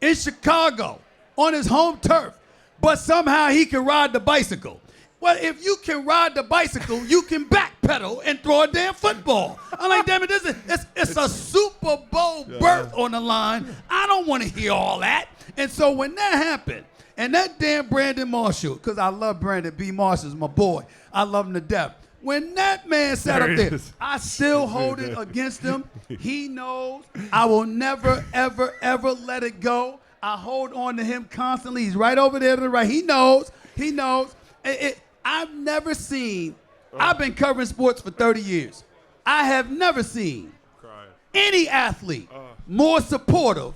in Chicago on his home turf, but somehow he could ride the bicycle. Well, if you can ride the bicycle, you can backpedal and throw a damn football. I'm like, damn it, it's a Super Bowl berth on the line. I don't don't want to hear all that. And so when that happened, and that damn Brandon Marshall, because I love Brandon B. Marshall's my boy. I love him to death. When that man sat There up he there, is. I still hold it against him. He knows I will never, ever, ever let it go. I hold on to him constantly. He's right over there to the right. He knows. He knows. I've never seen, I've been covering sports for 30 years. I have never seen any athlete more supportive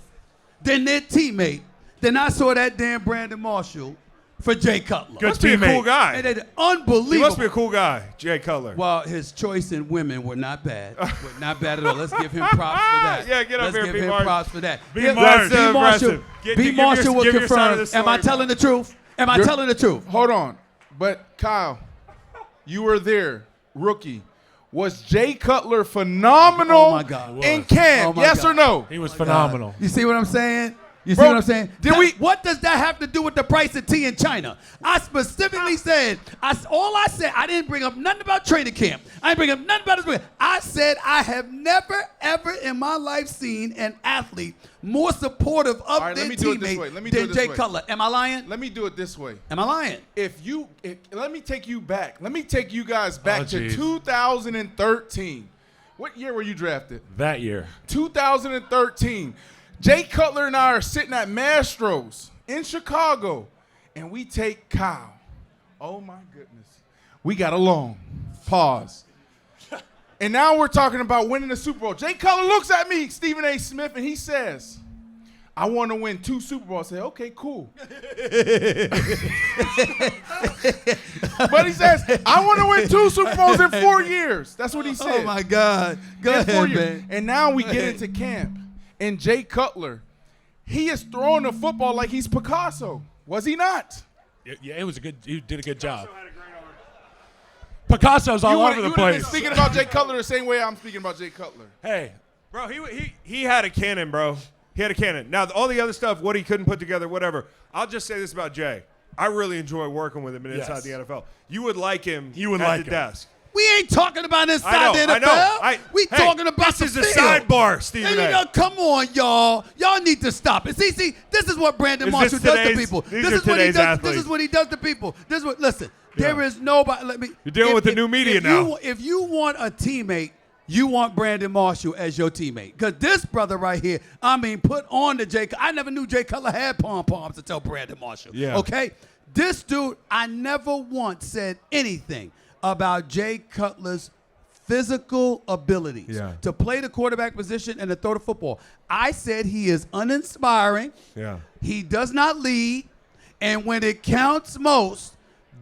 than their teammate than I saw that damn Brandon Marshall for Jay Cutler. Good must be a cool guy. And it's unbelievable. He must be a cool guy, Jay Cutler. Well, his choice in women were not bad. Were not bad at all. Let's give him props for that. Yeah, get up Let's here, give B. him Marshall. props for that. B. Yeah, Marshall. B. Marshall, Impressive. B. Marshall will give your side of confirm. the Am I story, telling the truth? Am I telling the truth? Hold on. But, Kyle, you were there, rookie. Was Jay Cutler phenomenal Oh, my God. in camp? Oh, my Yes God. or no? He was phenomenal. You see what I'm saying? You see Bro, what I'm saying? did we- What does that have to do with the price of tea in China? I specifically said, all I said, I didn't bring up nothing about training camp. I didn't bring up nothing about this. I said I have never, ever in my life seen an athlete more supportive of right, their let me do it this way. teammate Let me do it than this Jay way. Cutler. Am I lying? Let me do it this way. Am I lying? Let me take you back. Let me take you guys back to geez. 2013. What year were you drafted? That year. 2013. Jay Cutler and I are sitting at Mastro's in Chicago, and we take Kyle. Oh, my goodness. We got along. Pause. And now we're talking about winning the Super Bowl. Jay Cutler looks at me, Stephen A. Smith, and he says, I want to win 2 Super Bowls. I say, okay, cool. But he says, I want to win 2 Super Bowls in 4 years. That's what he said. Oh, my God. Go In 4 ahead, years. man. And now we get into camp. And Jay Cutler, he is throwing the football like he's Picasso. Was he not? Yeah, it was a good. You did a good job. Picasso's all over the You would've place. been speaking about Jay Cutler the same way I'm speaking about Jay Cutler. Hey, Bro, he had a cannon, bro. He had a cannon. Now, all the other stuff, what he couldn't put together, whatever. I'll just say this about Jay. I really enjoy working with him inside the NFL. You would like him You would at like the him. desk. We ain't talking about inside the NFL. I know. We talking about this the is a field. sidebar, Stephen And A. come on, y'all. Y'all need to stop it. See, this is what Brandon Is Marshall this does to today's- people. these This are is what he today's does. athletes. This is what he does to people. This is what. Listen, there is nobody. Let me. You're dealing with the new media now. If you want a teammate, you want Brandon Marshall as your teammate. Because this brother right here, I mean, put on the Jay. I never knew Jay Cutler had pom-poms until Brandon Marshall. Yeah. Okay? This dude, I never once said anything about Jay Cutler's physical abilities to play the quarterback position and to throw the football. I said he is uninspiring. Yeah. He does not lead. And when it counts most,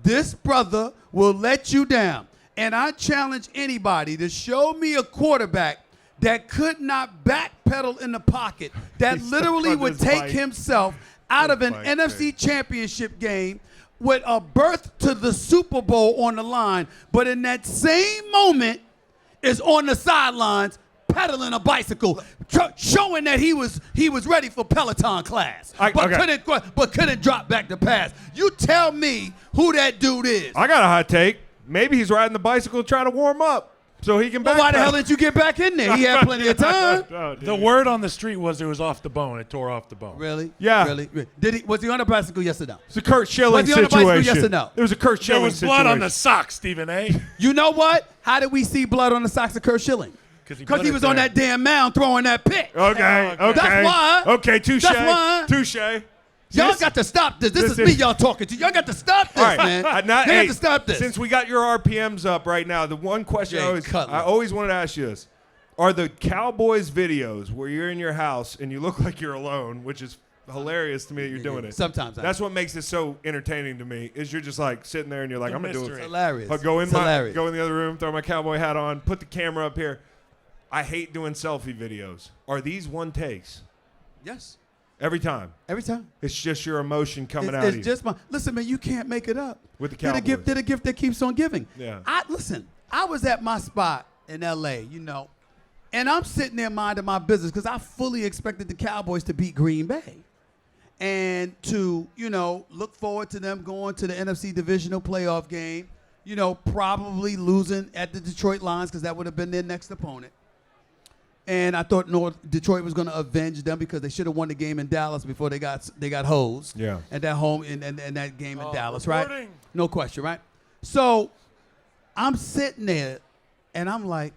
this brother will let you down. And I challenge anybody to show me a quarterback that could not backpedal in the pocket, that literally on would his take bike. himself out of an bike NFC championship game with a berth to the Super Bowl on the line, but in that same moment is on the sidelines pedaling a bicycle, showing that he was ready for Peloton class, but couldn't drop back the pass. You tell me who that dude is. I got a hot take. Maybe he's riding the bicycle trying to warm up so he can Well, why the hell didn't you get back in there? He had plenty of time. the word on the street was it was off the bone. It tore off the bone. Really? Yeah. Really? Was he on a bicycle? Yes or no? It's a Kurt Schilling Was he on the bicycle, situation. yes or no? It was a Kurt There Schilling was situation. blood on the socks, Stephen A. You know what? How did we see blood on the socks of Kurt Schilling? Because Because he was on that damn mound throwing that pick. Okay, okay. That's why. Okay, touche. That's why. Touche. Y'all got to stop this. This is me y'all talking to. Y'all got to stop this, All right, man. now, You got hey, to stop this. Since we got your RPMs up right now, the one question Jay Cutler. I always wanted to ask you this. Are the Cowboys videos where you're in your house and you look like you're alone, which is hilarious to me that you're doing it. Sometimes I That's what makes it so entertaining to me, is you're just like sitting there and you're like, I'm going to do mystery. it. hilarious. I'll go in It's hilarious. go in the other room, throw my cowboy hat on, put the camera up here. I hate doing selfie videos. Are these one takes? Yes. Every time. Every time. It's just your emotion coming out It's of you. just my. Listen, man, you can't make it up. With the They're Cowboys. They're the gift that keeps on giving. Yeah. I was at my spot in L.A., and I'm sitting there minding my business because I fully expected the Cowboys to beat Green Bay and to, look forward to them going to the NFC divisional playoff game, probably losing at the Detroit Lions because that would have been their next opponent. And I thought Detroit was going to avenge them because they should have won the game in Dallas before they got hosed. Yeah. At that home in that game in Dallas, right? reporting. No question, right? So I'm sitting there, and I'm like,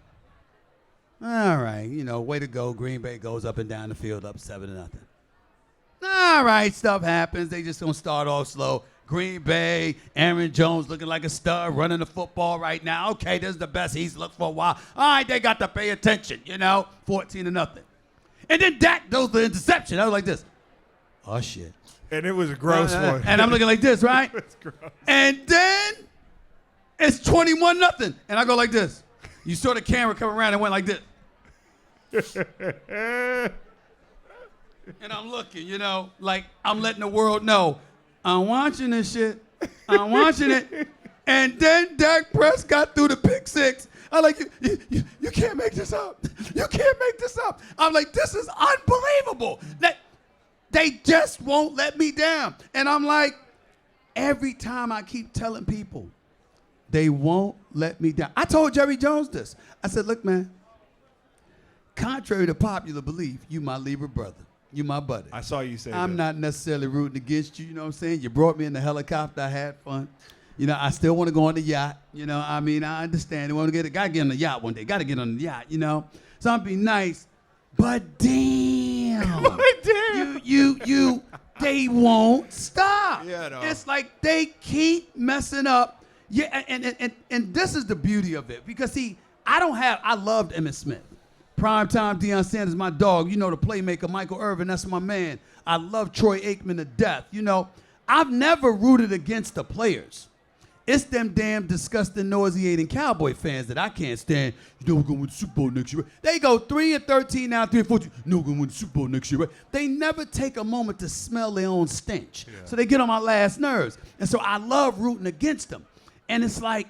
all right, way to go. Green Bay goes up and down the field up 7-0. All right, stuff happens. They just going to start off slow. Green Bay, Aaron Jones looking like a stud, running the football right now. Okay, this is the best he's looked for a while. All right, they got to pay attention, 14-0. And then Dak throws the interception. I was like this. Oh, shit. And it was a gross one. And I'm looking like this, right? It's gross. And then it's 21-0. And I go like this. You saw the camera come around and went like this. And I'm looking, like I'm letting the world know. I'm watching this shit. I'm watching it. And then Dak Prescott threw the pick six. I'm like, you can't make this up. You can't make this up. I'm like, this is unbelievable. They just won't let me down. And I'm like, every time I keep telling people, they won't let me down. I told Jerry Jones this. I said, look, man, contrary to popular belief, you my Libra brother. You my buddy. I saw you say I'm that. not necessarily rooting against you, you know what I'm saying? You brought me in the helicopter, I had fun. I still want to go on the yacht. I understand. Gotta get on the yacht one day. Gotta get on the yacht, So I'll be nice. But damn. They won't stop. Yeah, no. It's like they keep messing up. Yeah, and this is the beauty of it. Because see, I loved Emmitt Smith. Primetime Deion Sanders, my dog. The playmaker, Michael Irvin, that's my man. I love Troy Aikman to death. I've never rooted against the players. It's them damn disgusting, nauseating Cowboy fans that I can't stand. We're going to win the Super Bowl next year. Right? They go 3-13 now, 3-14. No, we're going to win the Super Bowl next year. Right? They never take a moment to smell their own stench. Yeah. So they get on my last nerves. And so I love rooting against them. And it's like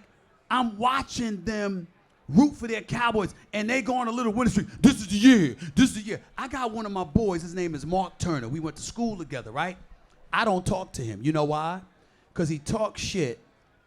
I'm watching them root for their Cowboys, and they go on a little winning streak. This is the year. This is the year. I got one of my boys. His name is Mark Turner. We went to school together, right? I don't talk to him. You know why? Because he talks shit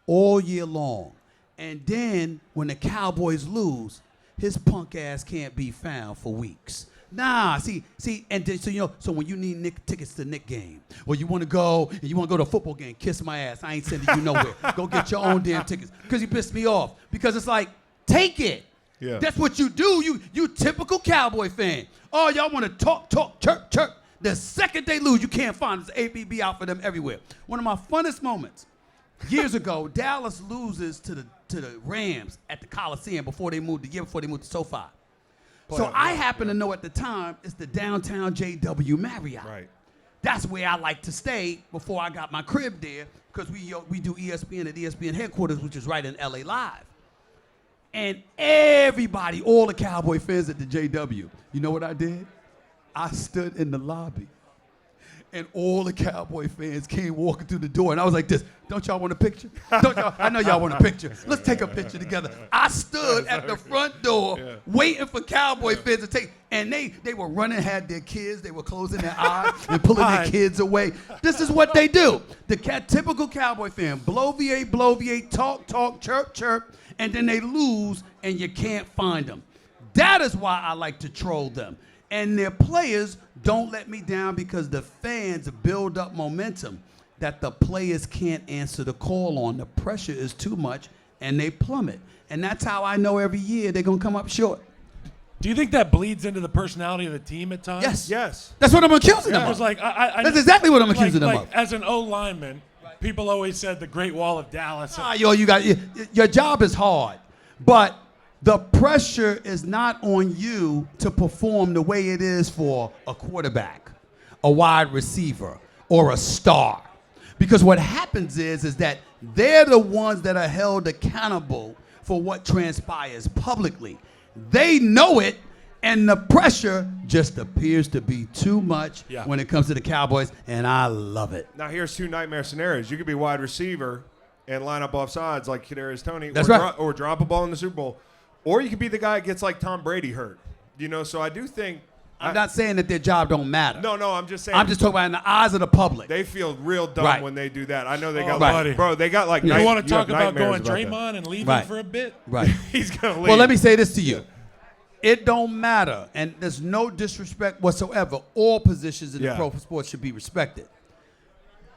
all year long. And then when the Cowboys lose, his punk ass can't be found for weeks. Nah, see, and then, so when you need tickets to Knick game, or you want to go to a football game, kiss my ass. I ain't sending you nowhere. Go get your own damn tickets. Because he pissed me off. Because it's like, take it. Yeah. That's what you do. You typical Cowboy fan. Oh, y'all want to talk, chirp. The second they lose, you can't find us. ABB out for them everywhere. One of my funnest moments, years ago, Dallas loses to the Rams at the Coliseum the year before they moved to SoFi. So I happen to know at the time it's the downtown JW Marriott. Right. That's where I like to stay before I got my crib there, because we do ESPN at ESPN headquarters, which is right in LA Live. And everybody, all the Cowboy fans at the JW, you know what I did? I stood in the lobby, and all the Cowboy fans came walking through the door, and I was like this, don't y'all want a picture? I know y'all want a picture. Let's take a picture together. I stood at the front door waiting for Cowboy fans to take, and they were running, had their kids, they were closing their eyes and pulling their kids away. This is what they do. The typical Cowboy fan, bloviate, talk, chirp, and then they lose, and you can't find them. That is why I like to troll them. And their players don't let me down, because the fans build up momentum that the players can't answer the call on. The pressure is too much, and they plummet. And that's how I know every year they're going to come up short. Do you think that bleeds into the personality of the team at times? Yes. That's what I'm accusing them of. Because That's exactly what I'm accusing them of. As an O-lineman, people always said the Great Wall of Dallas. Your job is hard, but the pressure is not on you to perform the way it is for a quarterback, a wide receiver, or a star. Because what happens is that they're the ones that are held accountable for what transpires publicly. They know it, and the pressure just appears to be too much when it comes to the Cowboys, and I love it. Now here's two nightmare scenarios. You could be wide receiver and line up off sides like Kadarius Toney, That's right. Or drop a ball in the Super Bowl. Or you could be the guy that gets like Tom Brady hurt. So I do think I'm not saying that their job don't matter. No, I'm just saying. I'm just talking about in the eyes of the public. They feel real dumb when they do that. I know they got buddy. Bro, they got like You want to talk about going Draymond Draymond and leaving for a bit? Right. He's going to leave. Well, let me say this to you. It don't matter, and there's no disrespect whatsoever. All positions in the pro sports should be respected.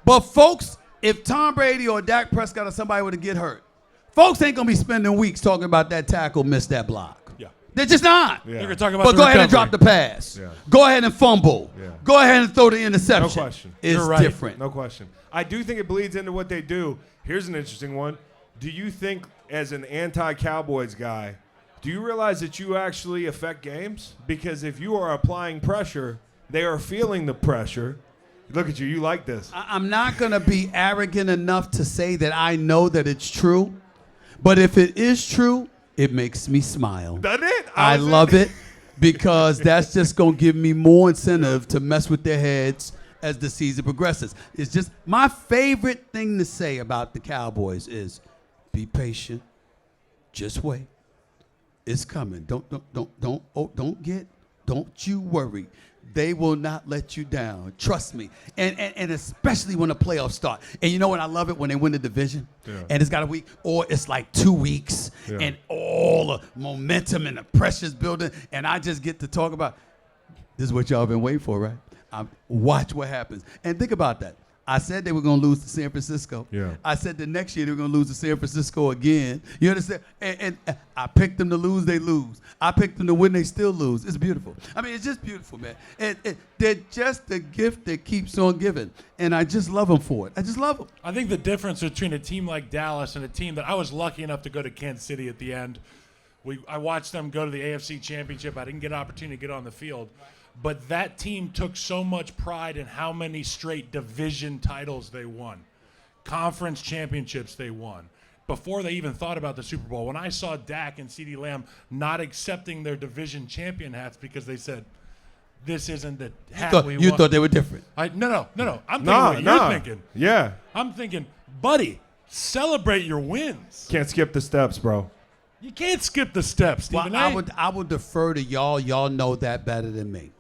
But folks, if Tom Brady or Dak Prescott or somebody were to get hurt, folks ain't gonna be spending weeks talking about that tackle missed that block. Yeah. They're just not. They're gonna talk about But the go ahead and recovery. drop the pass. Yeah. Go ahead and fumble. Yeah. Go ahead and throw the interception. No question. It's You're right. different. No question. I do think it bleeds into what they do. Here's an interesting one. Do you think, as an anti-Cowboys guy, do you realize that you actually affect games? Because if you are applying pressure, they are feeling the pressure. Look at you. You like this. I'm not going to be arrogant enough to say that I know that it's true. But if it is true, it makes me smile. Doesn't it? I love it because that's just going to give me more incentive to mess with their heads as the season progresses. It's just my favorite thing to say about the Cowboys is be patient. Just wait. It's coming. Don't you worry. They will not let you down. Trust me. And especially when the playoffs start. And you know what? I love it when they win the division. Yeah. And it's got a week, or it's like 2 weeks, and all the momentum and the pressure's building. And I just get to talk about, this is what y'all been waiting for, right? Watch what happens. And think about that. I said they were going to lose to San Francisco. Yeah. I said the next year they were going to lose to San Francisco again. You understand? And I picked them to lose, they lose. I picked them to win, they still lose. It's beautiful. I mean, it's just beautiful, man. They're just the gift that keeps on giving. And I just love them for it. I just love them. I think the difference between a team like Dallas and a team that I was lucky enough to go to Kansas City at the end, I watched them go to the AFC Championship. I didn't get an opportunity to get on the field. But that team took so much pride in how many straight division titles they won, conference championships they won, before they even thought about the Super Bowl. When I saw Dak and CeeDee Lamb not accepting their division champion hats because they said, this isn't the hat we want. You thought they were different. No. I'm thinking what you're thinking. Yeah. I'm thinking, buddy, celebrate your wins. Can't skip the steps, bro. You can't skip the steps, Stephen Well, A. I would defer to y'all. Y'all know that better than me.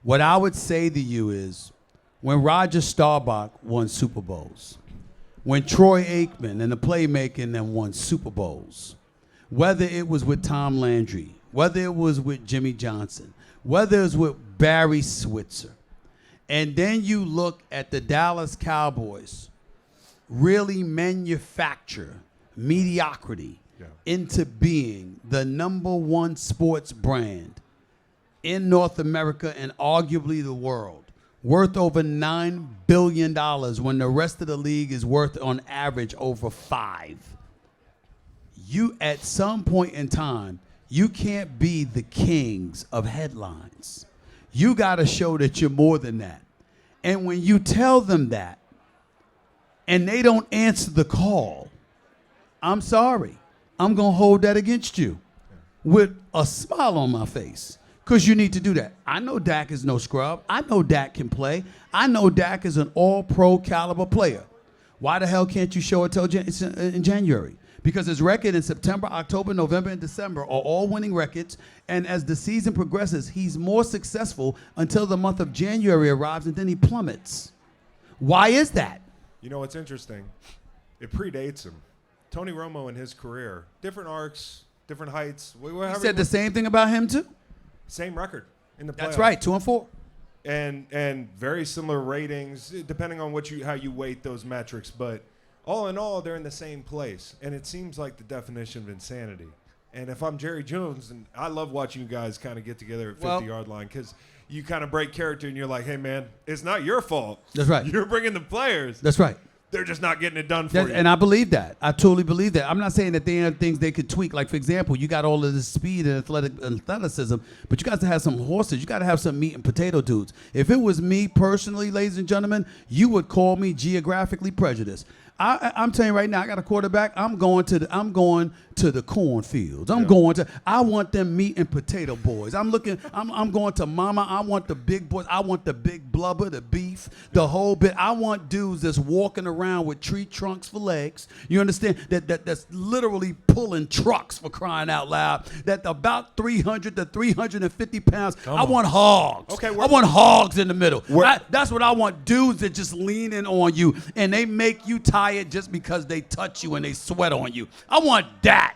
What I would say to you is, when Roger Staubach won Super Bowls, when Troy Aikman and the playmaking them won Super Bowls, whether it was with Tom Landry, whether it was with Jimmy Johnson, whether it was with Barry Switzer, and then you look at the Dallas Cowboys really manufacture mediocrity into being the #1 sports brand in North America and arguably the world, worth over $9 billion when the rest of the league is worth on average over $5 billion. You, at some point in time, you can't be the kings of headlines. You got to show that you're more than that. And when you tell them that and they don't answer the call, I'm sorry. I'm going to hold that against you with a smile on my face. Because you need to do that. I know Dak is no scrub. I know Dak can play. I know Dak is an all-pro caliber player. Why the hell can't you show it till in January? Because his record in September, October, November, and December are all winning records. And as the season progresses, he's more successful until the month of January arrives, and then he plummets. Why is that? You know what's interesting? It predates him. Tony Romo in his career, different arcs, different heights. You said the same thing about him, too? Same record in the playoffs. That's right, 2-4. And very similar ratings, depending on how you weight those metrics. But all in all, they're in the same place. And it seems like the definition of insanity. And if I'm Jerry Jones, and I love watching you guys kind of get together at 50-yard line, because you kind of break character and you're like, hey, man, it's not your fault. That's right. You're bringing the players. That's right. They're just not getting it done for you. And I believe that. I totally believe that. I'm not saying that there are things they could tweak. Like, for example, you got all of this speed and athleticism, but you got to have some horses. You got to have some meat and potato dudes. If it was me personally, ladies and gentlemen, you would call me geographically prejudiced. I'm telling you right now, I got a quarterback. I'm going to the cornfields. I want them meat and potato boys. I'm going to mama. I want the big boys. I want the big blubber, the beef, the whole bit. I want dudes that's walking around with tree trunks for legs. You understand? That's literally pulling trucks, for crying out loud, that about 300 to 350 pounds. I want hogs. Okay, I want hogs in the middle. Where- That's what I want, dudes that just lean in on you and they make you tired just because they touch you and they sweat on you. I want that.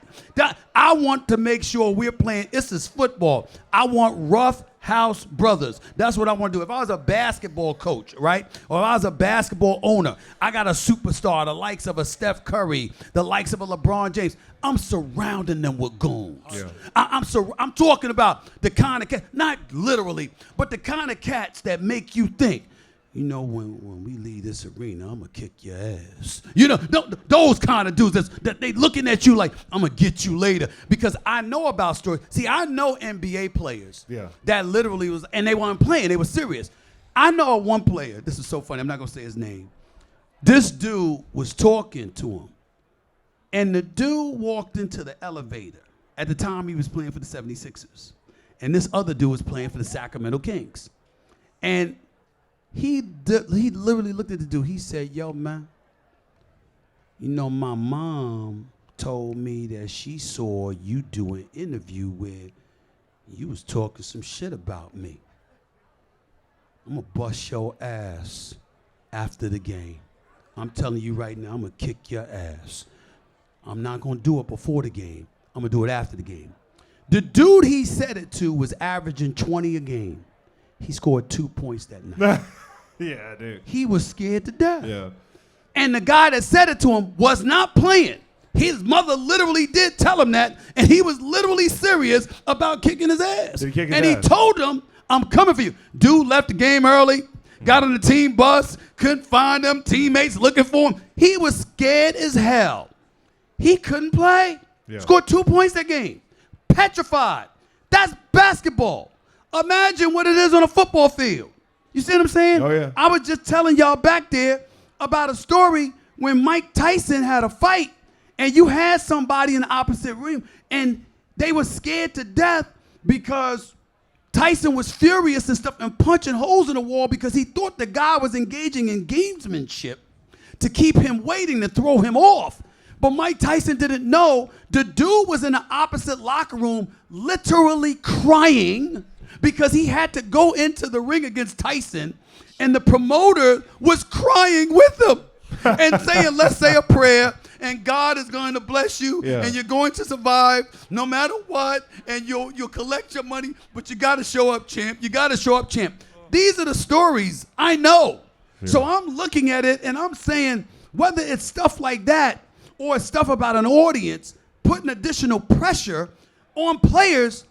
I want to make sure we're playing. This is football. I want rough house brothers. That's what I want to do. If I was a basketball coach, right, or if I was a basketball owner, I got a superstar, the likes of a Steph Curry, the likes of a LeBron James. I'm surrounding them with goons. Yeah. I'm talking about the kind of cat, not literally, but the kind of cats that make you think, you know, when we leave this arena, I'm going to kick your ass. You know, those kind of dudes that they looking at you like, I'm going to get you later. Because I know about stories. See, I know NBA players that literally was, and they weren't playing. They were serious. I know one player. This is so funny. I'm not going to say his name. This dude was talking to him. And the dude walked into the elevator. At the time, he was playing for the 76ers. And this other dude was playing for the Sacramento Kings. And he literally looked at the dude. He said, yo, man, you know, my mom told me that she saw you do an interview where you was talking some shit about me. I'm going to bust your ass after the game. I'm telling you right now, I'm going to kick your ass. I'm not going to do it before the game. I'm going to do it after the game. The dude he said it to was averaging 20 a game. He scored 2 points that night. Yeah, dude. He was scared to death. Yeah. And the guy that said it to him was not playing. His mother literally did tell him that, and he was literally serious about kicking his ass. Did he kick his and ass? he told him, I'm coming for you. Dude left the game early, got on the team bus, couldn't find them, teammates looking for him. He was scared as hell. He couldn't play. Yeah. Scored 2 points that game. Petrified. That's basketball. Imagine what it is on a football field. You see what I'm saying? Oh, yeah. I was just telling y'all back there about a story when Mike Tyson had a fight and you had somebody in the opposite ring and they were scared to death because Tyson was furious and stuff and punching holes in the wall because he thought the guy was engaging in gamesmanship to keep him waiting to throw him off. But Mike Tyson didn't know the dude was in the opposite locker room literally crying because he had to go into the ring against Tyson, and the promoter was crying with him and saying, let's say a prayer, and God is going to bless you, and you're going to survive no matter what, and you'll collect your money, but you got to show up, champ. You got to show up, champ. These are the stories I know. Yeah. So I'm looking at it, and I'm saying, whether it's stuff like that or stuff about an audience, putting additional pressure on players,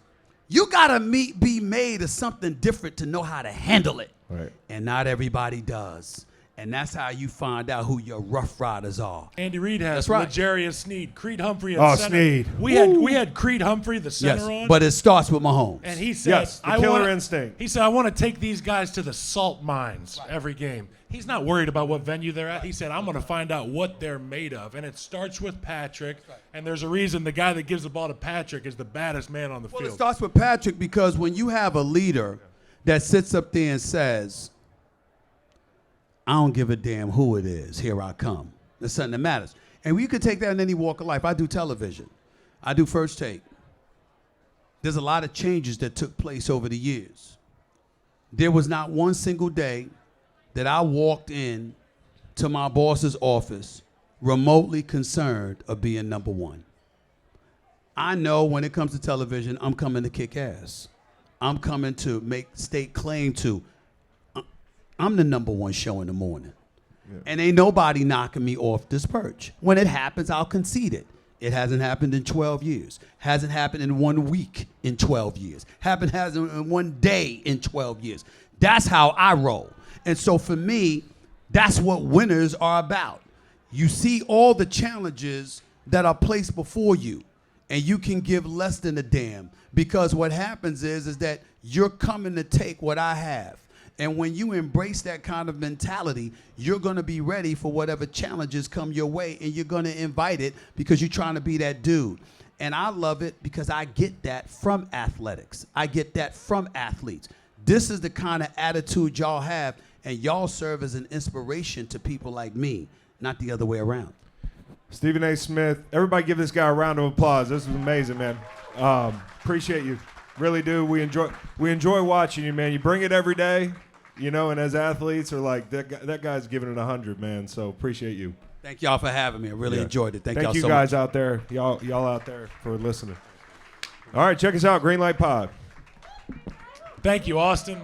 you gotta be made of something different to know how to handle it. Right. And not everybody does. And that's how you find out who your Rough Riders are. Andy Reid has right. L'Jarius Sneed, Creed Humphrey at center. Sneed. We had Creed Humphrey, the center, on. But it starts with Mahomes. And he said, the killer instinct. He said, I want to take these guys to the salt mines every game. He's not worried about what venue they're at. He said, I'm going to find out what they're made of. And it starts with Patrick. And there's a reason the guy that gives the ball to Patrick is the baddest man on the field. It starts with Patrick because when you have a leader that sits up there and says, I don't give a damn who it is, here I come. There's something that matters. And you could take that in any walk of life. I do television. I do First Take. There's a lot of changes that took place over the years. There was not one single day that I walked in to my boss's office remotely concerned of being number one. I know when it comes to television, I'm coming to kick ass. I'm coming to stake claim to, I'm the number one show in the morning. Yeah. And ain't nobody knocking me off this perch. When it happens, I'll concede it. It hasn't happened in 12 years. Hasn't happened in 1 week in 12 years. Hasn't in 1 day in 12 years. That's how I roll. And so for me, that's what winners are about. You see all the challenges that are placed before you, and you can give less than a damn, because what happens is that you're coming to take what I have. And when you embrace that kind of mentality, you're going to be ready for whatever challenges come your way, and you're going to invite it because you're trying to be that dude. And I love it because I get that from athletics. I get that from athletes. This is the kind of attitude y'all have, and y'all serve as an inspiration to people like me, not the other way around. Stephen A. Smith. Everybody give this guy a round of applause. This was amazing, man. Appreciate you. Really do. We enjoy watching you, man. You bring it every day, you know, and as athletes are like, that guy's giving it 100, man. So appreciate you. Thank y'all for having me. I really enjoyed it. Thank y'all you so guys much. out there, y'all out there for listening. All right, check us out, Greenlight Pod. Thank you, Austin.